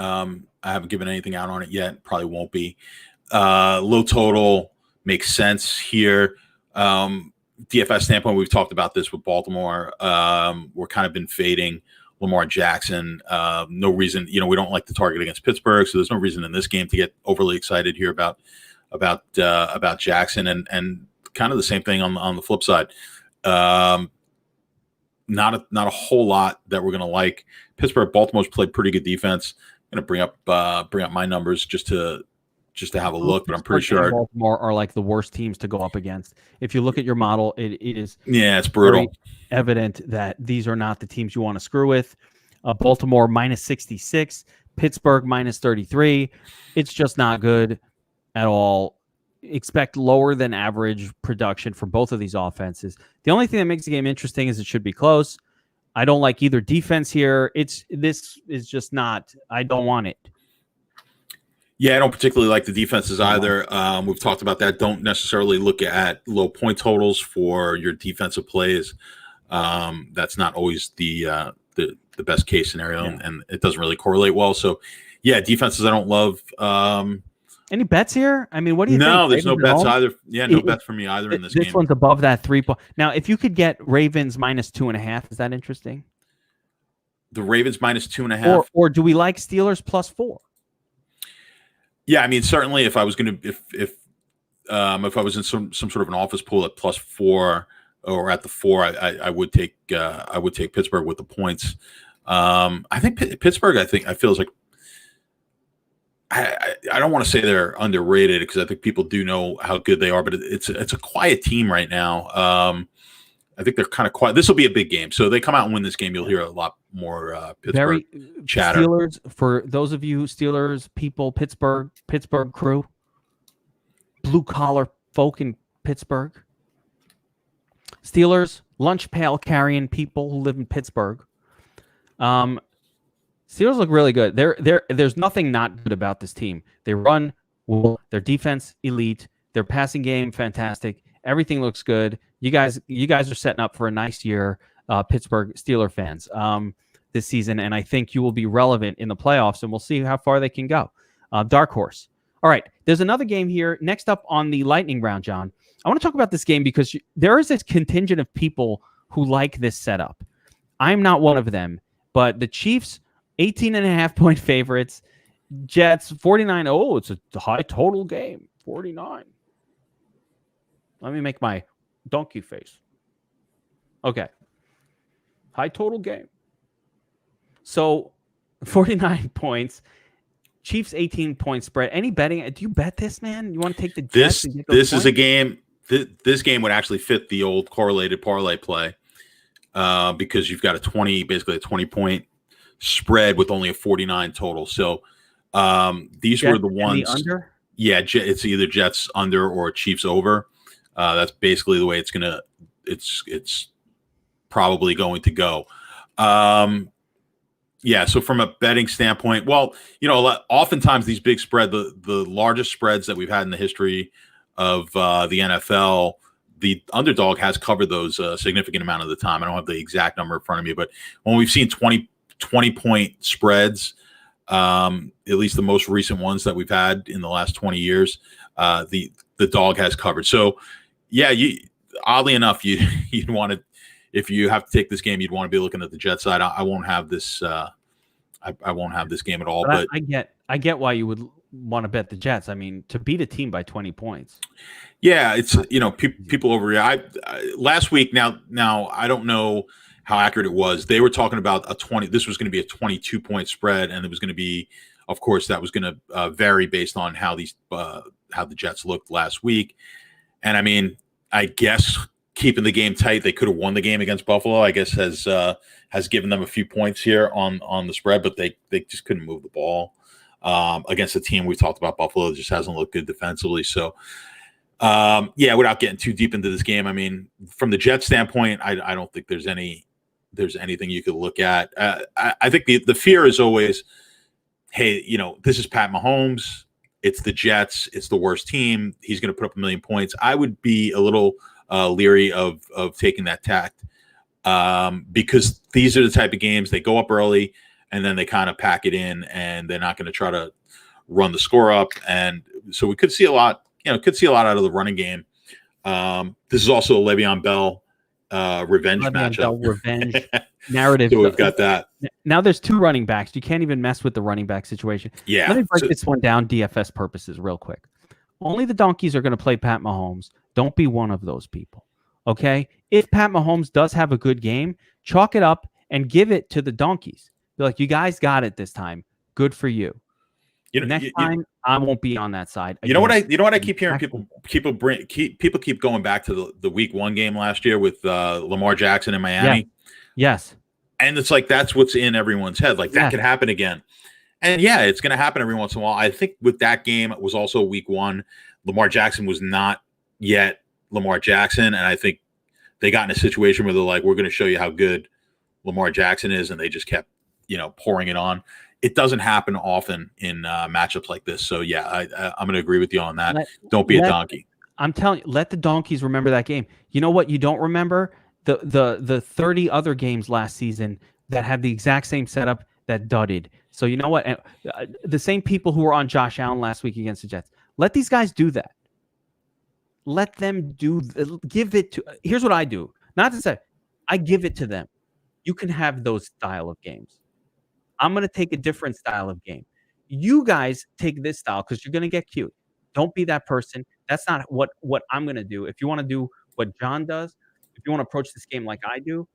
I haven't given anything out on it yet. Probably won't be. Low total makes sense here. DFS standpoint, we've talked about this with Baltimore. We're kind of been fading Lamar Jackson. No reason, we don't like the target against Pittsburgh, so there's no reason in this game to get overly excited here about Jackson. And kind of the same thing on the flip side. Not a whole lot that we're going to like. Pittsburgh, Baltimore's played pretty good defense. I'm going to bring up my numbers just to have a look, but I'm pretty sure Baltimore are like the worst teams to go up against. If you look at your model, it is it's brutal, evident that these are not the teams you want to screw with. Baltimore -66, Pittsburgh -33. It's just not good at all. Expect lower than average production for both of these offenses. The only thing that makes the game interesting is it should be close. I don't like either defense here. This is just not. I don't want it. Yeah, I don't particularly like the defenses either. We've talked about that. Don't necessarily look at low point totals for your defensive plays. That's not always the best case scenario, and it doesn't really correlate well. So, yeah, defenses I don't love. Any bets here? I mean, what do you think? No, there's no bets either. Yeah, no bets for me either in this game. This one's above that 3 point. Now, if you could get Ravens -2.5, is that interesting? The Ravens -2.5, or do we like Steelers +4? Yeah, I mean, certainly, if I was going to, if I was in some sort of an office pool at +4, or at the 4, I would take Pittsburgh with the points. I think Pittsburgh. I feel like I don't want to say they're underrated because I think people do know how good they are, but it's a quiet team right now. I think they're kind of quiet. This will be a big game, so they come out and win this game. You'll hear a lot more Pittsburgh chatter. Steelers, for those of you Steelers people, Pittsburgh crew, blue collar folk in Pittsburgh. Steelers, lunch pail carrying people who live in Pittsburgh. Steelers look really good. There's nothing not good about this team. They run well. Their defense elite. Their passing game fantastic. Everything looks good. You guys are setting up for a nice year, Pittsburgh Steeler fans, this season, and I think you will be relevant in the playoffs, and we'll see how far they can go. Dark horse. All right, there's another game here. Next up on the lightning round, John. I want to talk about this game because there is this contingent of people who like this setup. I'm not one of them, but the Chiefs, 18.5-point favorites. Jets, 49. Oh, it's a high total game, 49. Let me make my donkey face. Okay. High total game. So 49 points. Chiefs 18-point spread. Any betting? Do you bet this, man? You want to take the Jets? This is a game. This game would actually fit the old correlated parlay play because you've got basically a 20-point spread with only a 49 total. So these were the ones. The under? Yeah, it's either Jets under or Chiefs over. That's basically the way it's probably going to go. Yeah. So from a betting standpoint, well, oftentimes these big spread, the largest spreads that we've had in the history of the NFL, the underdog has covered those a significant amount of the time. I don't have the exact number in front of me, but when we've seen 20-point spreads, at least the most recent ones that we've had in the last 20 years, the dog has covered. So, yeah, oddly enough, you'd want to, if you have to take this game, you'd want to be looking at the Jet side. I won't have this. I won't have this game at all. But I get why you would want to bet the Jets. I mean, to beat a team by 20 points. Yeah, it's people overreact. Last week, now I don't know how accurate it was. They were talking about this was going to be a 22-point spread, and it was going to be, of course, that was going to vary based on how the Jets looked last week. And I mean, I guess keeping the game tight, they could have won the game against Buffalo. I guess has given them a few points here on the spread, but they just couldn't move the ball against a team we've talked about. Buffalo just hasn't looked good defensively. So, without getting too deep into this game, I mean, from the Jets standpoint, I don't think there's anything you could look at. I think the fear is always, hey, this is Pat Mahomes. It's the Jets. It's the worst team. He's going to put up 1 million points. I would be a little leery of taking that tact because these are the type of games they go up early and then they kind of pack it in, and they're not going to try to run the score up. And so we could see a lot. Could see a lot out of the running game. This is also a Le'Veon Bell revenge matchup. Revenge narrative. So we've got that. Now there's 2 running backs. You can't even mess with the running back situation. Yeah. Let me break this one down DFS purposes real quick. Only the donkeys are going to play Pat Mahomes. Don't be one of those people. Okay? If Pat Mahomes does have a good game, chalk it up and give it to the donkeys. Be like, you guys got it this time. Good for you. Next time, I won't be on that side. You know what I keep hearing people keep going back to the week 1 game last year with Lamar Jackson in Miami. Yes. And it's like that's what's in everyone's head. Like that could happen again. And yeah, it's going to happen every once in a while. I think with that game, it was also week 1. Lamar Jackson was not yet Lamar Jackson, and I think they got in a situation where they're like, "We're going to show you how good Lamar Jackson is," and they just kept, pouring it on. It doesn't happen often in matchups like this. So yeah, I'm going to agree with you on that. Don't be a donkey. I'm telling you, let the donkeys remember that game. You know what you don't remember? The 30 other games last season that had the exact same setup that dudded. So you know what? The same people who were on Josh Allen last week against the Jets. Let these guys do that. Let them give it to. Here's what I do. Not to say, I give it to them. You can have those style of games. I'm going to take a different style of game. You guys take this style because you're going to get cute. Don't be that person. That's not what I'm going to do. If you want to do what John does, if you want to approach this game like I do,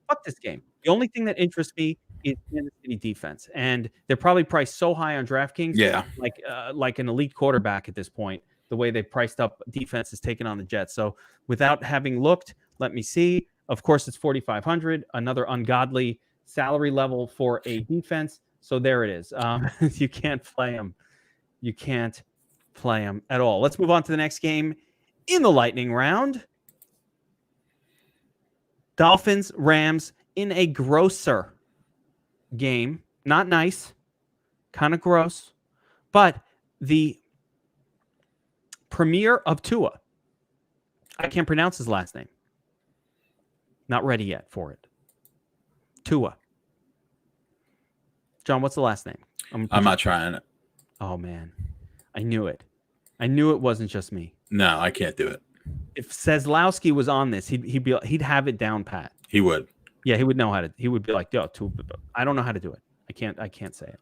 fuck this game. The only thing that interests me is Kansas City defense, and they're probably priced so high on DraftKings, like an elite quarterback at this point. The way they priced up defense is taking on the Jets. So without having looked, let me see. Of course, it's 4,500, another ungodly salary level for a defense. So there it is. You can't play them. You can't play them at all. Let's move on to the next game in the lightning round. Dolphins, Rams in a grosser game. Not nice. Kind of gross. But the premier of Tua. I can't pronounce his last name. Not ready yet for it. Tua. John, what's the last name? I'm not trying it. Oh, man. I knew it. I knew it wasn't just me. No, I can't do it. If Seslowski was on this, he'd have it down pat. He would. Yeah, he would know how to. He would be like, yo, Tua. I don't know how to do it. I can't say it.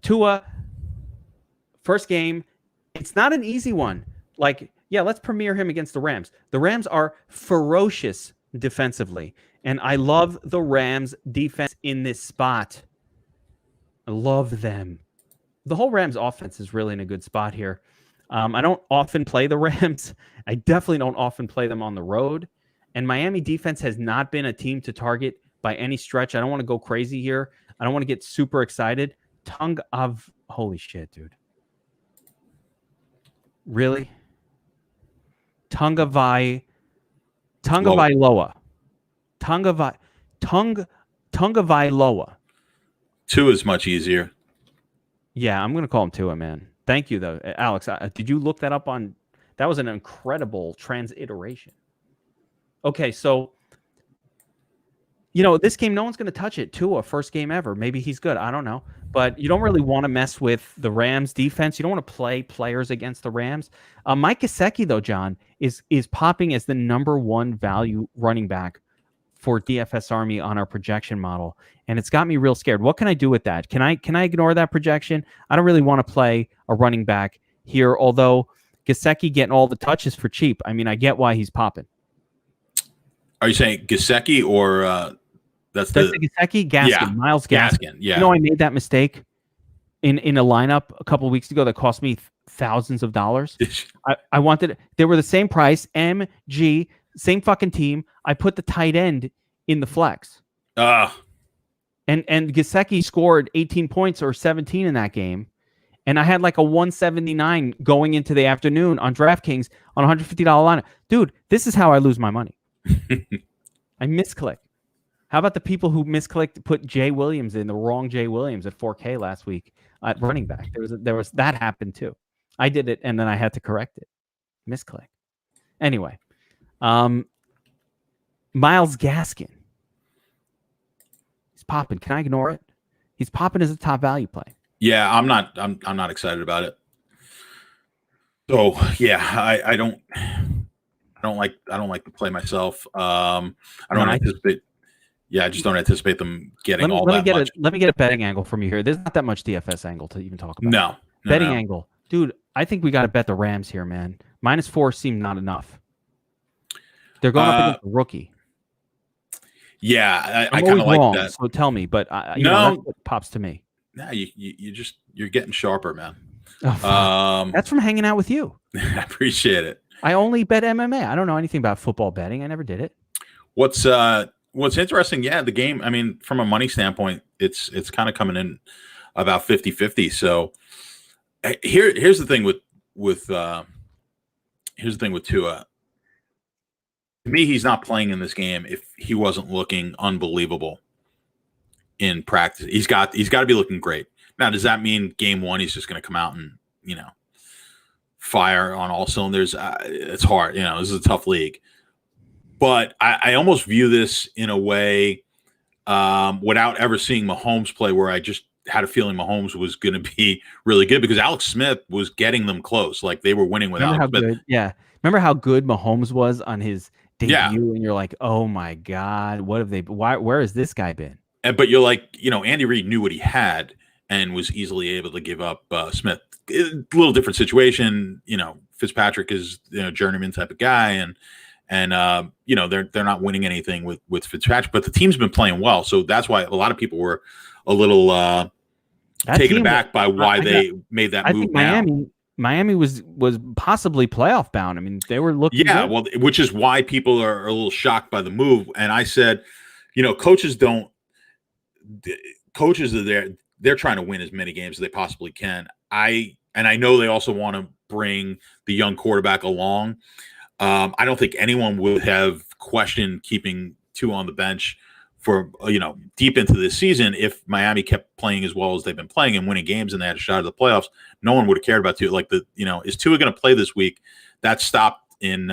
Tua, first game. It's not an easy one. Like, yeah, let's premiere him against the Rams. The Rams are ferocious defensively, and I love the Rams defense in this spot. I love them. The whole Rams offense is really in a good spot here. I don't often play the Rams. I definitely don't often play them on the road. And Miami defense has not been a team to target by any stretch. I don't want to go crazy here. I don't want to get super excited. Holy shit, dude. Really? Tungavailoa. Tungavailoa. Tua is much easier. Yeah, I'm going to call him Tua, man. Thank you, though. Alex, did you look that up on... That was an incredible transliteration. Okay, so... this game, no one's going to touch it. Tua, first game ever. Maybe he's good. I don't know. But you don't really want to mess with the Rams defense. You don't want to play players against the Rams. Mike Gesicki, though, John, is popping as the number one value running back for DFS Army on our projection model. And it's got me real scared. What can I do with that? Can I ignore that projection? I don't really want to play a running back here, although Gesicki getting all the touches for cheap. I mean, I get why he's popping. Are you saying Gesicki or that's the Gesicki? Gaskin. Yeah. Miles Gaskin. Yeah. I made that mistake in a lineup a couple of weeks ago that cost me thousands of dollars. I wanted, they were the same price, MG, same fucking team. I put the tight end in the flex. And Gesicki scored 18 points or 17 in that game. And I had like a 179 going into the afternoon on DraftKings on a $150 lineup. Dude, this is how I lose my money. I misclick. How about the people who misclicked, put Jay Williams in, the wrong Jay Williams at 4K last week at running back? There was that happened too. I did it and then I had to correct it. Misclick. Anyway, Miles Gaskin. He's popping. Can I ignore it? He's popping as a top value play. Yeah, I'm not excited about it. So yeah, I don't like the play myself. I don't anticipate. Yeah, I just don't anticipate them getting all that much. Let me get a betting angle from you here. There's not that much DFS angle to even talk about. No. Betting angle. Dude, I think we got to bet the Rams here, man. -4 seemed not enough. They're going up against a rookie. Yeah, I kind of like that. So tell me, but that's what pops to me. No, you're getting sharper, man. Oh, that's from hanging out with you. I appreciate it. I only bet MMA. I don't know anything about football betting. I never did it. What's interesting, the game, I mean, from a money standpoint, it's kind of coming in about 50-50. So here's the thing with Tua. To me, he's not playing in this game if he wasn't looking unbelievable in practice. He's got to be looking great. Now, does that mean game one he's just going to come out and, fire on all cylinders? It's hard. This is a tough league. But I almost view this in a way without ever seeing Mahomes play, where I just had a feeling Mahomes was going to be really good because Alex Smith was getting them close. Like they were winning with Alex Smith. Remember how good Mahomes was on his debut? And you're like, oh my God, what have they? Where has this guy been? But you're like, Andy Reid knew what he had and was easily able to give up Smith. A little different situation. Fitzpatrick is journeyman type of guy, and they're not winning anything with Fitzpatrick. But the team's been playing well, so that's why a lot of people were a little taken aback by why they made that move. I think Miami was possibly playoff bound. I mean, they were looking good. Well, which is why people are a little shocked by the move. And I said, coaches are there. They're trying to win as many games as they possibly can. I know they also want to bring the young quarterback along. I don't think anyone would have questioned keeping Tua on the bench for deep into this season if Miami kept playing as well as they've been playing and winning games and they had a shot at the playoffs. No one would have cared about Tua. Like is Tua going to play this week? That stopped in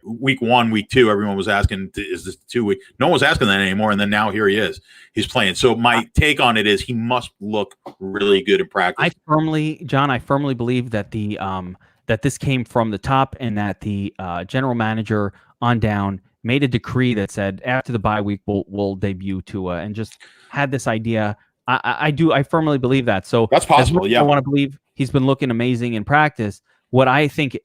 week 1, week 2. Everyone was asking, is this 2 week? No one was asking that anymore. And then now here he is. He's playing. So my take on it is he must look really good in practice. I firmly believe that that this came from the top and that the general manager on down made a decree that said after the bye week we'll debut Tua, and just had this idea. I firmly believe that. So that's possible. Yeah, I want to believe he's been looking amazing in practice. What I think,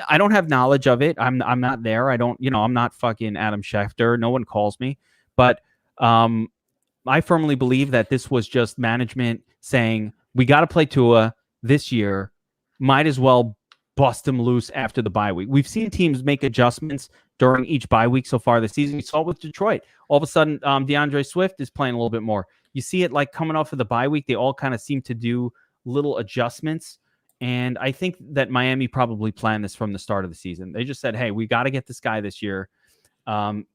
I don't have knowledge of it. I'm not there. I don't. I'm not fucking Adam Schefter. No one calls me. But I firmly believe that this was just management saying we got to play Tua this year. Might as well bust him loose after the bye week. We've seen teams make adjustments during each bye week so far this season. We saw it with Detroit. All of a sudden, DeAndre Swift is playing a little bit more. You see it like coming off of the bye week. They all kind of seem to do little adjustments. And I think that Miami probably planned this from the start of the season. They just said, hey, we got to get this guy this year.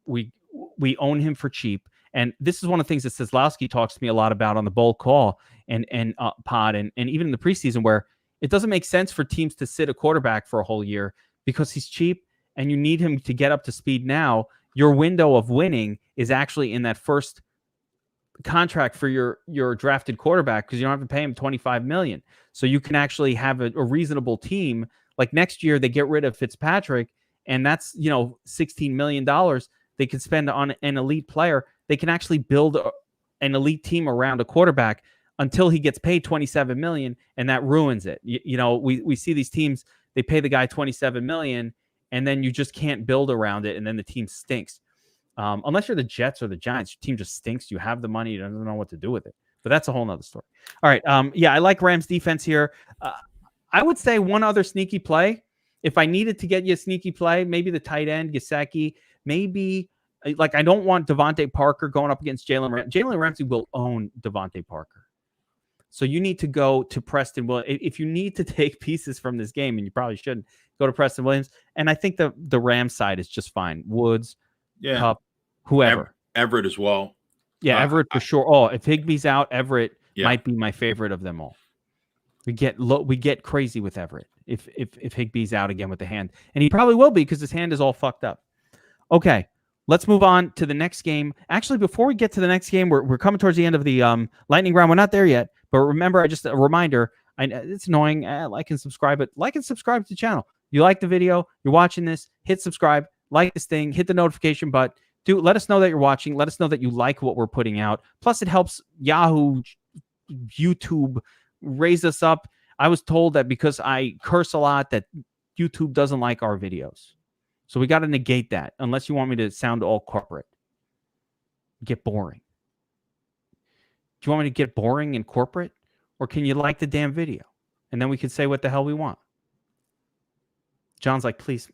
We own him for cheap. And this is one of the things that Statsational talks to me a lot about on the Bold Call and pod and even in the preseason, where it doesn't make sense for teams to sit a quarterback for a whole year because he's cheap and you need him to get up to speed now. Your window of winning is actually in that first contract for your drafted quarterback, because you don't have to pay him $25 million. So you can actually have a reasonable team. Like next year, they get rid of Fitzpatrick, and that's $16 million they could spend on an elite player. They can actually build an elite team around a quarterback until he gets paid $27 million, and that ruins it. We see these teams, they pay the guy $27 million, and then you just can't build around it, and then the team stinks. Unless you're the Jets or the Giants, your team just stinks. You have the money, you don't know what to do with it. But that's a whole nother story. All right, I like Rams defense here. I would say one other sneaky play. If I needed to get you a sneaky play, maybe the tight end, Gesicki, maybe. Like, I don't want Devontae Parker going up against Jalen Ramsey. Jalen Ramsey will own Devontae Parker. So you need to go to Preston Williams. If you need to take pieces from this game, and you probably shouldn't, go to Preston Williams. And I think the Rams side is just fine. Woods, Kupp, whoever. Everett as well. Yeah, Everett for sure. Oh, if Higbee's out, Everett might be my favorite of them all. We get crazy with Everett if Higbee's out again with the hand. And he probably will be because his hand is all fucked up. Okay. Let's move on to the next game. Actually, before we get to the next game, we're coming towards the end of the lightning round. We're not there yet, but remember, just a reminder. It's annoying. Like and subscribe, but like and subscribe to the channel. You like the video, you're watching this, hit subscribe, like this thing, hit the notification button. Let us know that you're watching. Let us know that you like what we're putting out. Plus, it helps Yahoo, YouTube raise us up. I was told that because I curse a lot, that YouTube doesn't like our videos. So we got to negate that, unless you want me to sound all corporate. Get boring. Do you want me to get boring and corporate? Or can you like the damn video? And then we can say what the hell we want. John's like, please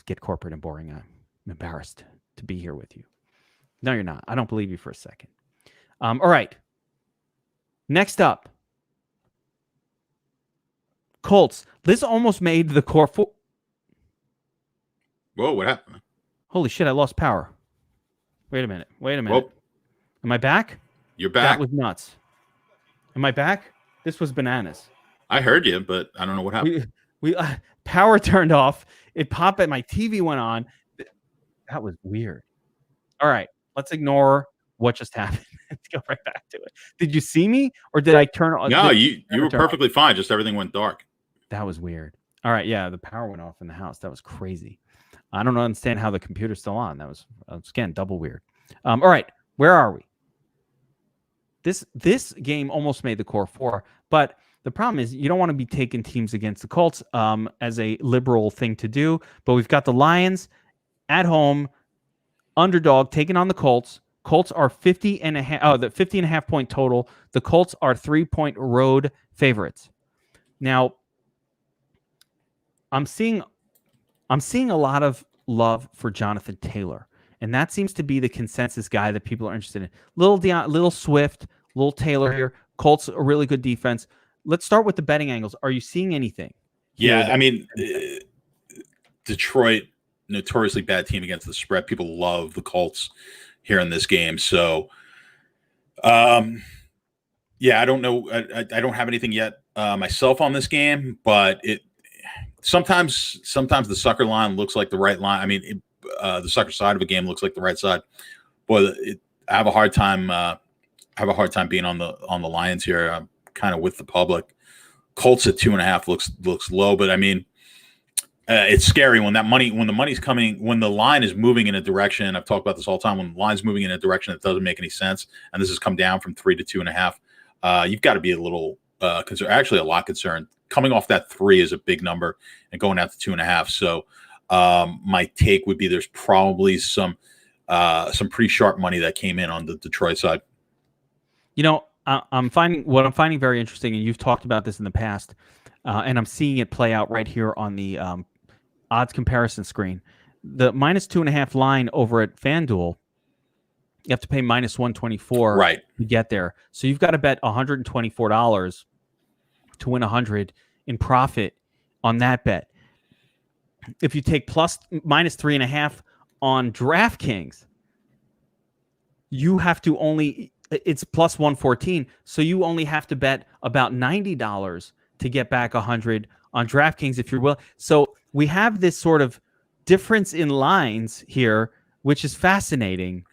get corporate and boring. I'm embarrassed to be here with you. No, you're not. I don't believe you for a second. All right. Next up. Colts. This almost made the core four. Whoa, what happened? Holy shit, I lost power. Wait a minute. Whoa. Am I back? You're back. That was nuts. Am I back? This was bananas. I heard you, but I don't know what happened. We power turned off. It popped and my TV went on. That was weird. All right, let's ignore what just happened. Let's go right back to it. Did you see me, or did I turn on? No, you were perfectly fine. Just everything went dark. That was weird. All right, yeah, the power went off in the house. That was crazy. I don't understand how the computer's still on. That was, again, double weird. All right, where are we? This game almost made the core four, but the problem is you don't want to be taking teams against the Colts as a liberal thing to do. But we've got the Lions at home, underdog, taking on the Colts. Colts are 50.5 point total. The Colts are 3-point road favorites. Now, I'm seeing a lot of love for Jonathan Taylor, and that seems to be the consensus guy that people are interested in. Little Swift, little Taylor here. Colts, a really good defense. Let's start with the betting angles. Are you seeing anything? Yeah, I mean, Detroit, notoriously bad team against the spread. People love the Colts here in this game. So, yeah, I don't know. I don't have anything yet myself on this game, but sometimes the sucker line looks like the right line. I mean, the sucker side of a game looks like the right side, but I have a hard time. Being on the Lions here. I'm kind of with the public. Colts at 2.5 looks low, but I mean, it's scary when the money's coming, when the line is moving in a direction. I've talked about this all the time. When the line's moving in a direction that doesn't make any sense, and this has come down from 3 to 2.5, you've got to be a little concerned. Actually, a lot concerned. Coming off that 3 is a big number, and going out to 2.5. So my take would be there's probably some pretty sharp money that came in on the Detroit side. You know, I'm finding very interesting, and you've talked about this in the past, and I'm seeing it play out right here on the odds comparison screen. The -2.5 line over at FanDuel, you have to pay -124 to get there. So you've got to bet $124 to win 100 in profit on that bet. If you take -3.5 on DraftKings, you have to it's +114. So you only have to bet about $90 to get back 100 on DraftKings if you're willing. So we have this sort of difference in lines here, which is fascinating.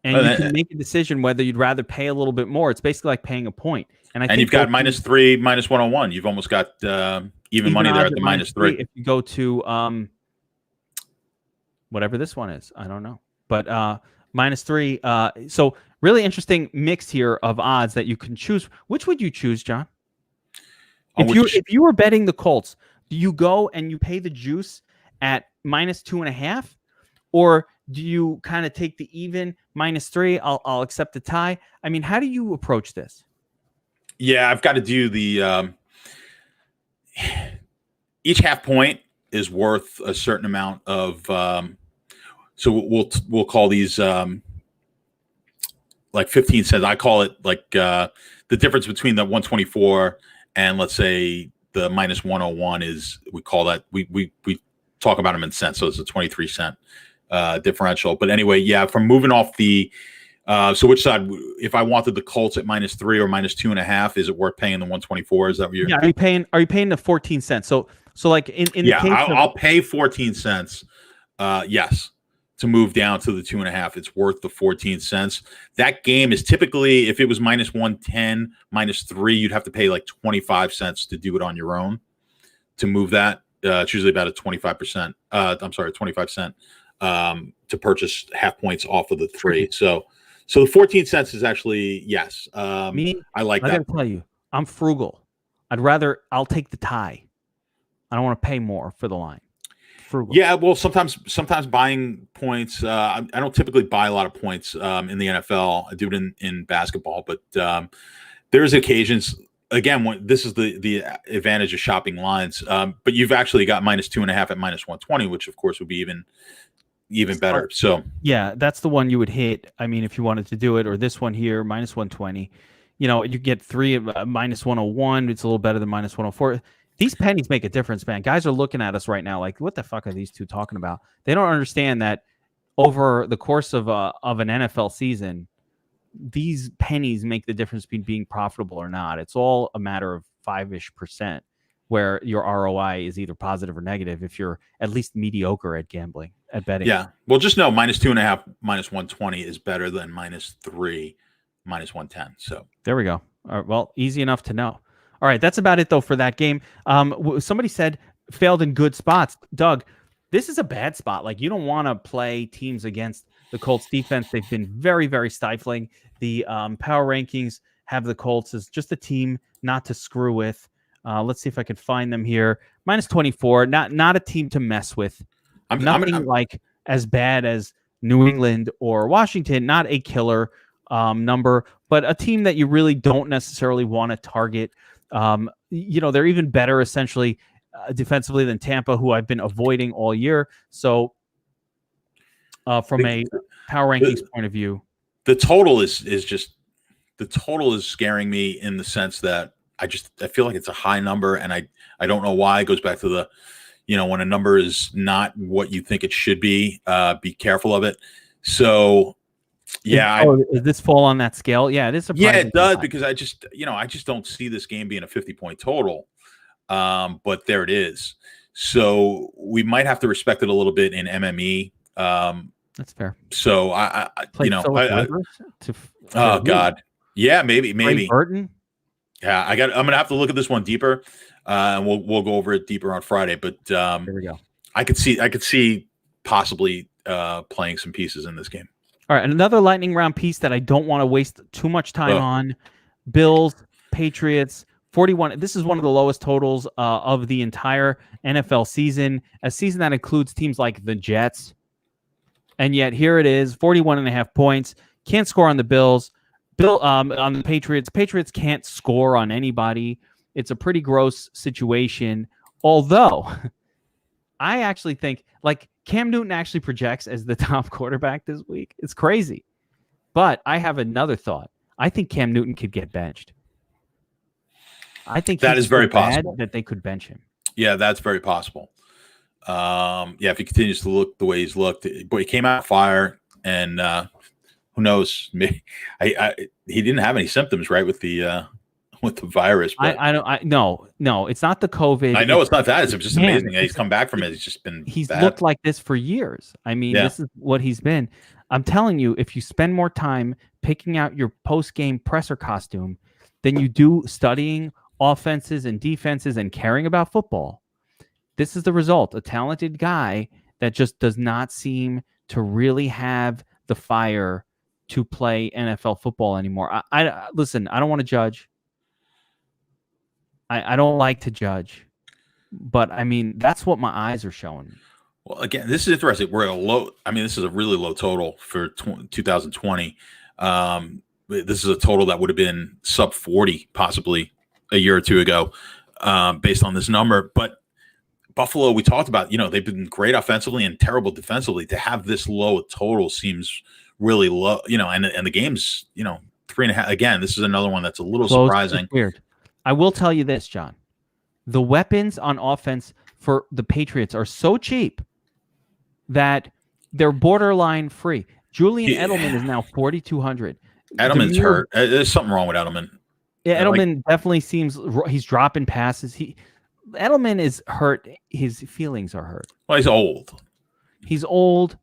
And you can make a decision whether you'd rather pay a little bit more. It's basically like paying a point. And you've got -3, -101. You've almost got even money there at the -3. If you go to whatever this one is, I don't know. But -3. So really interesting mix here of odds that you can choose. Which would you choose, John? If you were betting the Colts, do you go and you pay the juice at -2.5, or do you kind of take the even -3? I'll accept the tie. I mean, how do you approach this? Yeah, I've got to do the each half point is worth a certain amount of. So we'll call these like 15 cents. I call it like the difference between the 124 and let's say the -101 is, we call that, we talk about them in cents. So it's a 23 cent differential. But anyway, yeah, from moving off the so which side, if I wanted the Colts at -3 or -2.5, is it worth paying the 124? Is that what you're? Yeah. Are you paying the 14 cents? So like in the case I'll pay 14 cents. Yes. To move down to the 2.5, it's worth the 14 cents. That game is typically, if it was -110, -3, you'd have to pay like 25 cents to do it on your own to move that. It's usually about a 25%. 25 cent to purchase half points off of the 3. So the 14 cents is actually, yes. I like that. I gotta tell you, I'm frugal. I'll take the tie. I don't want to pay more for the line. Frugal. Yeah, well, sometimes buying points. I don't typically buy a lot of points in the NFL. I do it in basketball, but there's occasions. Again, when this is the advantage of shopping lines. But you've actually got -2.5 at -120, which of course would be even better. So yeah, that's the one you would hit. I mean, if you wanted to do it, or this one here, -120. You know, you get 3 -101. It's a little better than -104. These pennies make a difference, man. Guys are looking at us right now like, what the fuck are these two talking about? They don't understand that over the course of an NFL season, these pennies make the difference between being profitable or not. It's all a matter of 5-ish% where your ROI is either positive or negative if you're at least mediocre at gambling, at betting. Yeah. Well, just know -2.5, -120 is better than -3, -110. So there we go. All right, well, easy enough to know. All right, that's about it, though, for that game. Somebody said failed in good spots. Doug, this is a bad spot. Like, you don't want to play teams against the Colts defense. They've been very, very stifling. The power rankings have the Colts as just a team not to screw with. Let's see if I can find them here. -24, not a team to mess with. Nothing like as bad as New England or Washington. Not a killer number, but a team that you really don't necessarily want to target. They're even better essentially defensively than Tampa, who I've been avoiding all year. So from a power rankings point of view, the total is scaring me in the sense that I feel like it's a high number, and I don't know why. It goes back to the, when a number is not what you think it should be careful of it. So does this fall on that scale? Yeah, it is surprising. Yeah, it does, because I just don't see this game being a 50-point total. But there it is. So we might have to respect it a little bit in MME. That's fair. So oh God, yeah, maybe Burton. Yeah, I'm gonna have to look at this one deeper, and we'll go over it deeper on Friday. But there we go. I could see possibly playing some pieces in this game. All right, and another lightning round piece that I don't want to waste too much time on: Bills, Patriots. 41. This is one of the lowest totals of the entire NFL season, a season that includes teams like the Jets. And yet here it is, 41.5 points. Can't score on the Bills. On the Patriots. Patriots can't score on anybody. It's a pretty gross situation. Although I actually think Cam Newton actually projects as the top quarterback this week. It's crazy. But I have another thought. I think Cam Newton could get benched. I think that is very possible that they could bench him. Yeah, that's very possible. If he continues to look the way he's looked, but he came out fire, and who knows? He didn't have any symptoms, right, with the virus. But no, it's not the COVID. I know it's not that. It's just amazing. He's come back from it. He's bad. Looked like this for years. I mean, This is what he's been. I'm telling you, if you spend more time picking out your post-game presser costume than you do studying offenses and defenses and caring about football, this is the result. A talented guy that just does not seem to really have the fire to play NFL football anymore. Listen, I don't want to judge. I don't like to judge, but I mean, that's what my eyes are showing. Well, again, this is interesting. We're at a low. I mean, this is a really low total for 2020. This is a total that would have been sub 40 possibly a year or two ago, based on this number. But Buffalo, we talked about, they've been great offensively and terrible defensively. To have this low a total seems really low, and the game's, 3.5. Again, this is another one that's a little surprising. Weird. I will tell you this, John. The weapons on offense for the Patriots are so cheap that they're borderline free. Julian Edelman is now 4,200. Edelman's hurt. There's something wrong with Edelman. Yeah, Edelman definitely seems he's dropping passes. Edelman is hurt. His feelings are hurt. Well, he's old.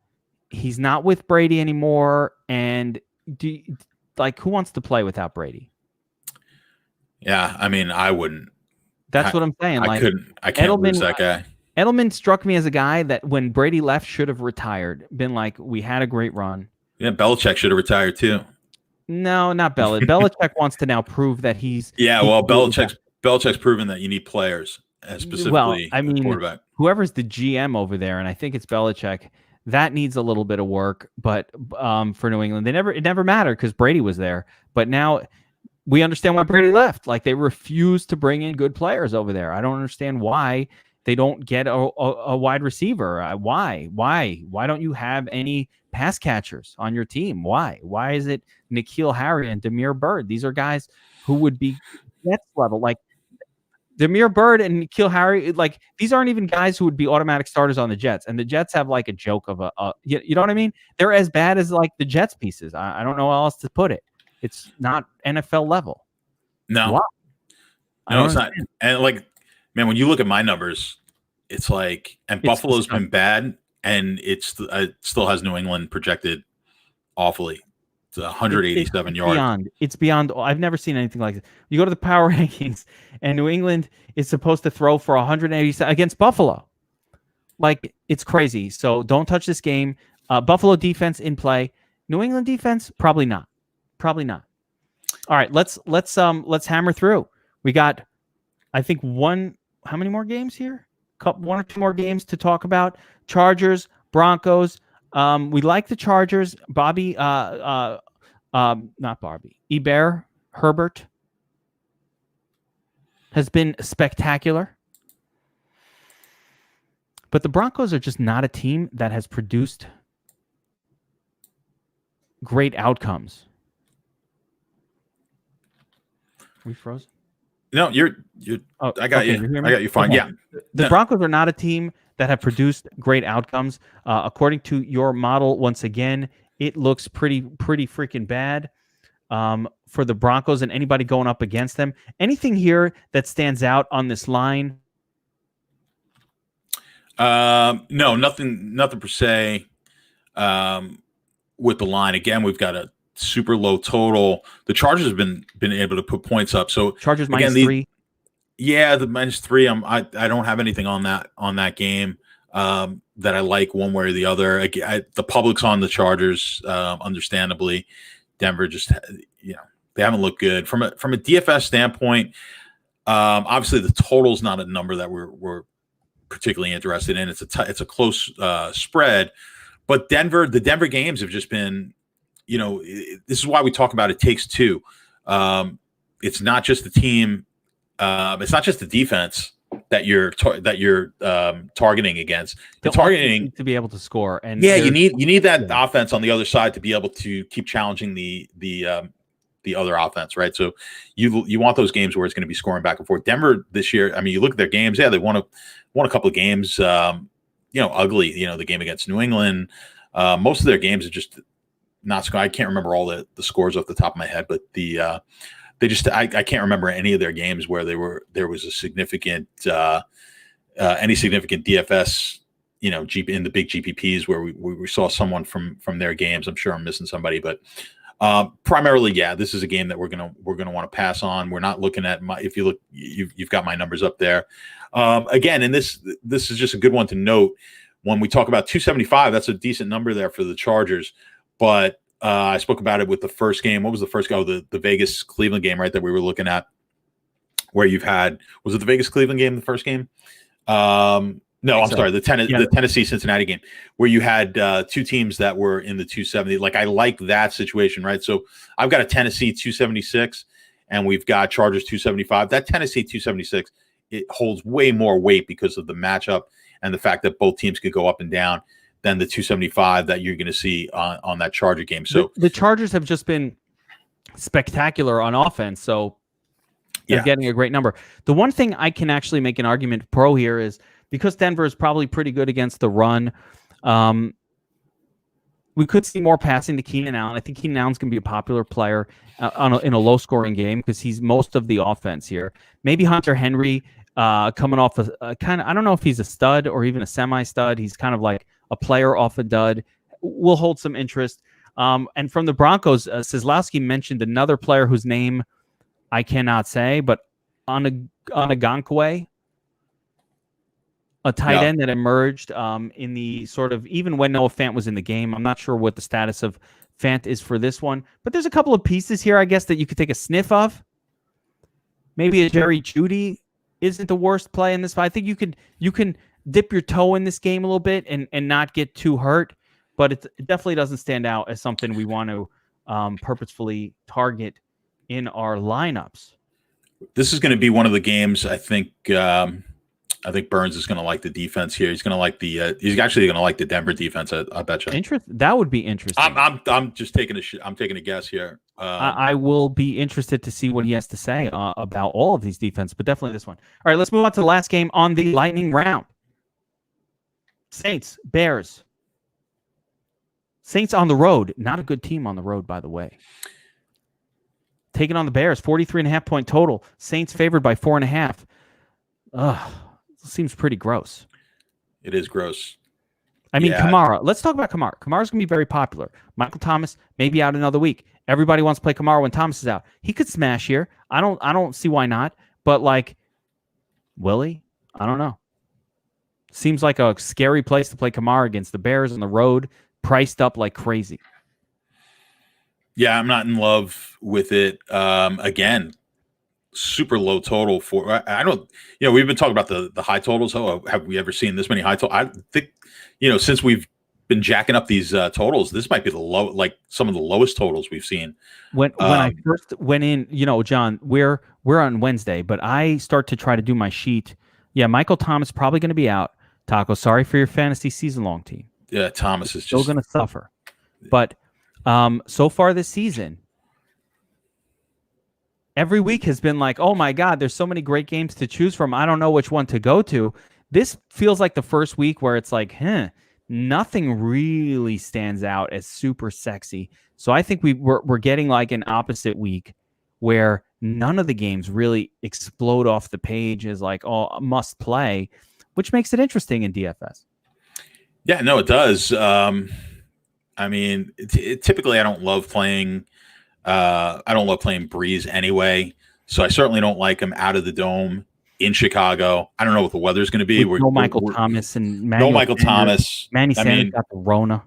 He's not with Brady anymore. And who wants to play without Brady? Yeah, I mean, I wouldn't. That's what I'm saying. I can't lose that guy. Edelman struck me as a guy that when Brady left should have retired. Been like, we had a great run. Yeah, Belichick should have retired too. No, not Belichick. Belichick wants to now prove that he's. Yeah, well, Belichick's proven that you need players, specifically quarterback. Whoever's the GM over there, and I think it's Belichick, that needs a little bit of work. But for New England, it never mattered because Brady was there. But now we understand why Brady left. They refuse to bring in good players over there. I don't understand why they don't get a wide receiver. Why don't you have any pass catchers on your team? Why is it N'Keal Harry and Damiere Byrd? These are guys who would be Jets level. Damiere Byrd and N'Keal Harry, these aren't even guys who would be automatic starters on the Jets. And the Jets have a joke of you know what I mean? They're as bad as the Jets pieces. I don't know how else to put it. It's not NFL level. No. Why? No, it's not. And man, when you look at my numbers, it's Buffalo's been bad, and it still has New England projected awfully. It's 187 yards. It's beyond. I've never seen anything like this. You go to the power rankings, and New England is supposed to throw for 187 against Buffalo. It's crazy. So don't touch this game. Buffalo defense in play. New England defense, probably not. All right, let's hammer through. We got, I think, how many more games here? One or two more games to talk about. Chargers, Broncos. We like the Chargers. Bobby, not Barbie. Eber Herbert has been spectacular. But the Broncos are just not a team that has produced great outcomes. We frozen? No, you're. Oh, I got okay, you. You I got you fine. Okay. Yeah. The Broncos are not a team that have produced great outcomes. According to your model, once again, it looks pretty freaking bad for the Broncos and anybody going up against them. Anything here that stands out on this line? No, nothing per se. With the line again, we've got a super low total. The Chargers have been able to put points up. So Chargers again, -3. Yeah, the -3. I don't have anything on that game that I like one way or the other. The public's on the Chargers, understandably. Denver just they haven't looked good from a DFS standpoint. Obviously, the total's not a number that we're particularly interested in. It's a close spread, but the Denver games have just been, this is why we talk about it takes two. It's not just the team, it's not just the defense that you're targeting against. The targeting to be able to score, and you need that offense on the other side to be able to keep challenging the other offense, right? So you want those games where it's going to be scoring back and forth. Denver this year, I mean, you look at their games. Yeah, they won a couple of games. Ugly. The game against New England. Most of their games are just not scoring. I can't remember all the scores off the top of my head, but I can't remember any of their games where there was a significant any significant DFS. In the big GPPs where we saw someone from their games. I'm sure I'm missing somebody, but. Primarily, yeah, this is a game that we're gonna want to pass on. We're not looking at if you look, you've got my numbers up there. Again, and this is just a good one to note when we talk about 275. That's a decent number there for the Chargers. But I spoke about it with the first game. What was the first game? The Vegas Cleveland game, right? That we were looking at, where was it the Vegas Cleveland game? The first game. No, I'm sorry. The Tennessee Cincinnati game, where you had two teams that were in the 270. Like, I like that situation, right? So I've got a Tennessee 276, and we've got Chargers 275. That Tennessee 276, it holds way more weight because of the matchup and the fact that both teams could go up and down than the 275 that you're going to see on that Charger game. So the Chargers have just been spectacular on offense. So they're getting a great number. The one thing I can actually make an argument pro here is, because Denver is probably pretty good against the run, we could see more passing to Keenan Allen. I think Keenan Allen's going to be a popular player in a low-scoring game because he's most of the offense here. Maybe Hunter Henry coming off a kind of, I don't know if he's a stud or even a semi-stud. He's kind of like a player off a dud. Will hold some interest. And from the Broncos, Kozlowski mentioned another player whose name I cannot say, but Onagankwe, a tight end that emerged in the sort of, even when Noah Fant was in the game. I'm not sure what the status of Fant is for this one, but there's a couple of pieces here, I guess, that you could take a sniff of. Maybe a Jerry Jeudy isn't the worst play in this fight. I think you can dip your toe in this game a little bit and not get too hurt, but it definitely doesn't stand out as something we want to purposefully target in our lineups. This is going to be one of the games, I think. I think Burns is going to like the defense here. He's going to like he's actually going to like the Denver defense. I bet you. That would be interesting. I'm just taking I'm taking a guess here. I will be interested to see what he has to say about all of these defense, but definitely this one. All right, let's move on to the last game on the lightning round. Saints, Bears. Saints on the road. Not a good team on the road, by the way. Taking on the Bears, 43.5 point total. Saints favored by 4.5. Ugh. Seems pretty gross. It is gross. I mean, Kamara. Let's talk about Kamara. Kamara's going to be very popular. Michael Thomas may be out another week. Everybody wants to play Kamara when Thomas is out. He could smash here. I don't see why not. But will he? I don't know. Seems like a scary place to play Kamara against the Bears on the road, priced up like crazy. Yeah, I'm not in love with it. Again, super low total for, I don't, we've been talking about the high totals. Oh, have we ever seen this many high totals? I think, since we've been jacking up these totals. This might be some of the lowest totals we've seen. When I first went in, John, we're on Wednesday, but I start to try to do my sheet. Yeah, Michael Thomas probably going to be out. Taco, sorry for your fantasy season-long team. Yeah, Thomas is still going to suffer. But so far this season, every week has been like, oh my God, there's so many great games to choose from. I don't know which one to go to. This feels like the first week where it's like, nothing really stands out as super sexy. So I think we're getting like an opposite week where none of the games really explode off the page as like, oh, must play, which makes it interesting in DFS. Yeah, no, it does. I mean, typically I don't love playing Breeze anyway, so I certainly don't like him out of the dome in Chicago. I don't know what the weather's going to be. Michael Thomas and no Michael Thomas. Manny Sanders got the Rona.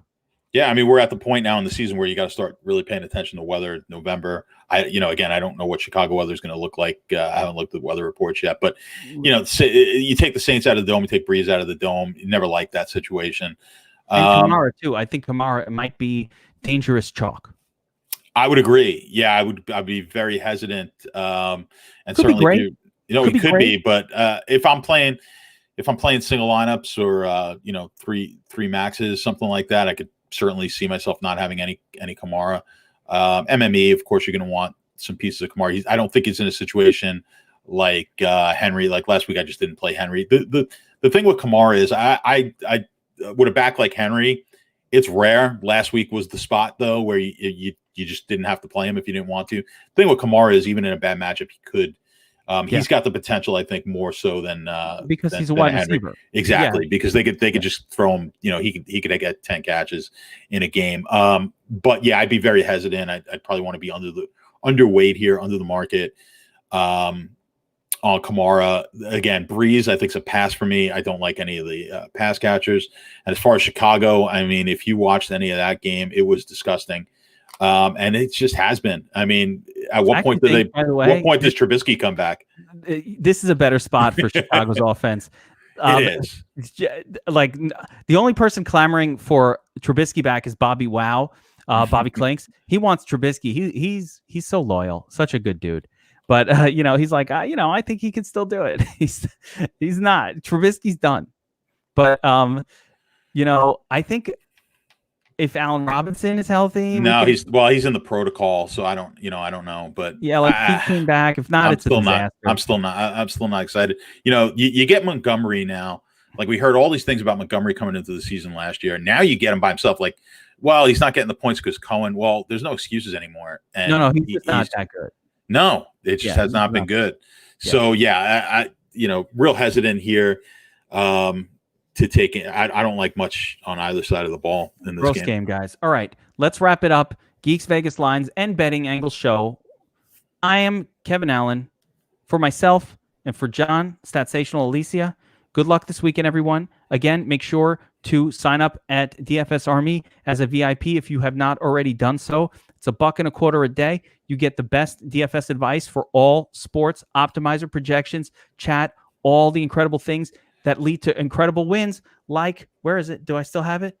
Yeah, I mean, we're at the point now in the season where you got to start really paying attention to weather. November, again, I don't know what Chicago weather is going to look like. I haven't looked at the weather reports yet, but you take the Saints out of the dome, you take Breeze out of the dome. You never like that situation. And Kamara too. I think Kamara might be dangerous chalk. I would agree. Yeah, I'd be very hesitant. And could certainly, it could be. But if I'm playing single lineups or three maxes, something like that, I could certainly see myself not having any Kamara. MME, of course, you're going to want some pieces of Kamara. I don't think he's in a situation like Henry. Like last week, I just didn't play Henry. The thing with Kamara is I would have backed like Henry. It's rare. Last week was the spot though where you just didn't have to play him if you didn't want to. The thing with Kamara is even in a bad matchup, he could. He's got the potential, I think, more so than because he's a wide receiver. Exactly, because they could just throw him. He could get 10 catches in a game. But yeah, I'd be very hesitant. I'd probably want to be underweight here, under the market. On Kamara again, Breeze, I think is a pass for me. I don't like any of the pass catchers. And as far as Chicago, I mean, if you watched any of that game, it was disgusting. And it just has been. I mean, at what point does Trubisky come back? This is a better spot for Chicago's offense. It is. Like the only person clamoring for Trubisky back is Bobby Wow, Bobby Clinks. He wants Trubisky. He's so loyal, such a good dude. But he's like, I think he can still do it. He's not. Trubisky's done. But I think. If Allen Robinson is healthy, he's in the protocol, so I don't know. But yeah, he came back. If not, it's a disaster. I'm still not excited. You get Montgomery now. Like we heard all these things about Montgomery coming into the season last year. Now you get him by himself. Like, well, he's not getting the points because Cohen. Well, there's no excuses anymore. And he's not that good. No, it just has not been good. Yeah. So I real hesitant here. To take it. I don't like much on either side of the ball in this game, guys. All right, let's wrap it up. Geeks Vegas Lines and Betting Angles Show. I am Kevin Allen. For myself and for John, Statsational Alessia, good luck this weekend, everyone. Again, make sure to sign up at DFS Army as a VIP if you have not already done so. It's $1.25 a day. You get the best DFS advice for all sports, optimizer projections, chat, all the incredible things that lead to incredible wins, like, where is it? Do I still have it?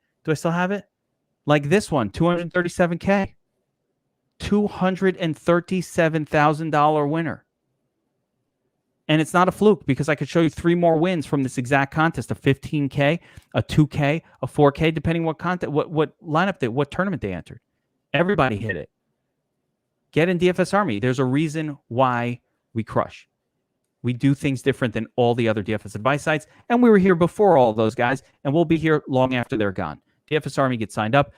Like this one, $237K. $237,000 winner. And it's not a fluke because I could show you 3 more wins from this exact contest, a 15K, a 2K, a 4K, depending what lineup what tournament they entered. Everybody hit it. Get in DFS Army. There's a reason why we crush. We do things different than all the other DFS advice sites, and we were here before all those guys, and we'll be here long after they're gone. DFS Army, get signed up.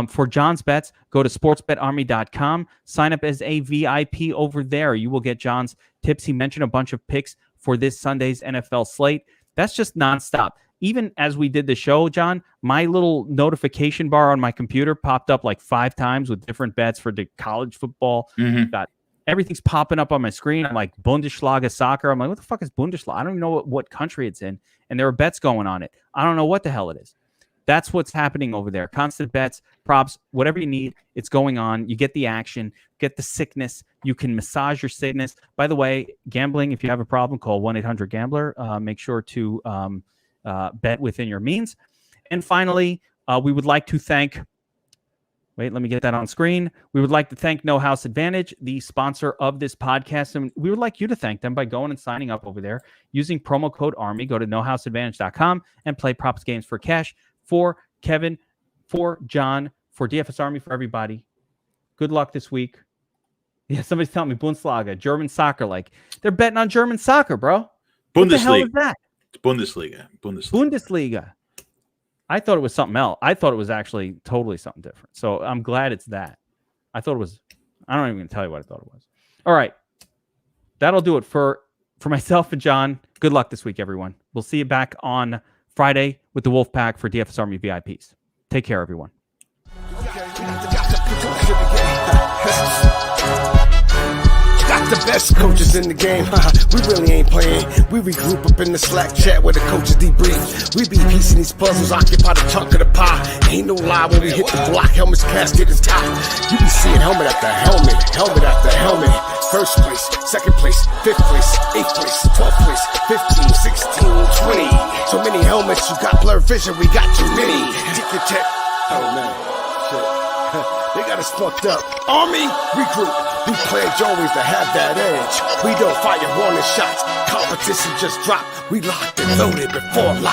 For John's bets, go to sportsbetarmy.com. Sign up as a VIP over there. You will get John's tips. He mentioned a bunch of picks for this Sunday's NFL slate. That's just nonstop. Even as we did the show, John, my little notification bar on my computer popped up like 5 times with different bets for the college football. Got everything's popping up on my screen. I'm like, Bundesliga soccer. I'm like, what the fuck is Bundesliga? I don't even know what country it's in. And there are bets going on it. I don't know what the hell it is. That's what's happening over there. Constant bets, props, whatever you need, it's going on. You get the action, get the sickness. You can massage your sickness. By the way, gambling, if you have a problem, call 1-800-GAMBLER. Make sure to bet within your means. And finally, We would like to thank, wait, let me get that on screen. We would like to thank No House Advantage, the sponsor of this podcast. And we would like you to thank them by going and signing up over there using promo code ARMY. Go to nohouseadvantage.com and play props games for cash for Kevin, for John, for DFS Army, for everybody. Good luck this week. Yeah, somebody's telling me Bundesliga, German soccer. Like, they're betting on German soccer, bro. What the hell is that? It's Bundesliga. I thought it was something else. I thought it was actually totally something different. So I'm glad it's that. I thought it was, I don't even gonna tell you what I thought it was. All right. That'll do it for myself and John. Good luck this week, everyone. We'll see you back on Friday with the Wolfpack for DFS Army VIPs. Take care, everyone. Got the best coaches in the game. We really ain't playing. We regroup up in the Slack chat where the coaches debrief. We be piecing these puzzles, occupy the chunk of the pie. Ain't no lie when we hit the block, helmets casket is top. You be seeing helmet after helmet, helmet after helmet. First place, second place, fifth place, eighth place, 12th place, 15, 16, 20. So many helmets, you got blurred vision, we got too many. Tick your tech. Oh man, shit. They got us fucked up. Army, regroup. We pledge always to have that edge. We don't fire warning shots. Competition just dropped. We locked and loaded before lock.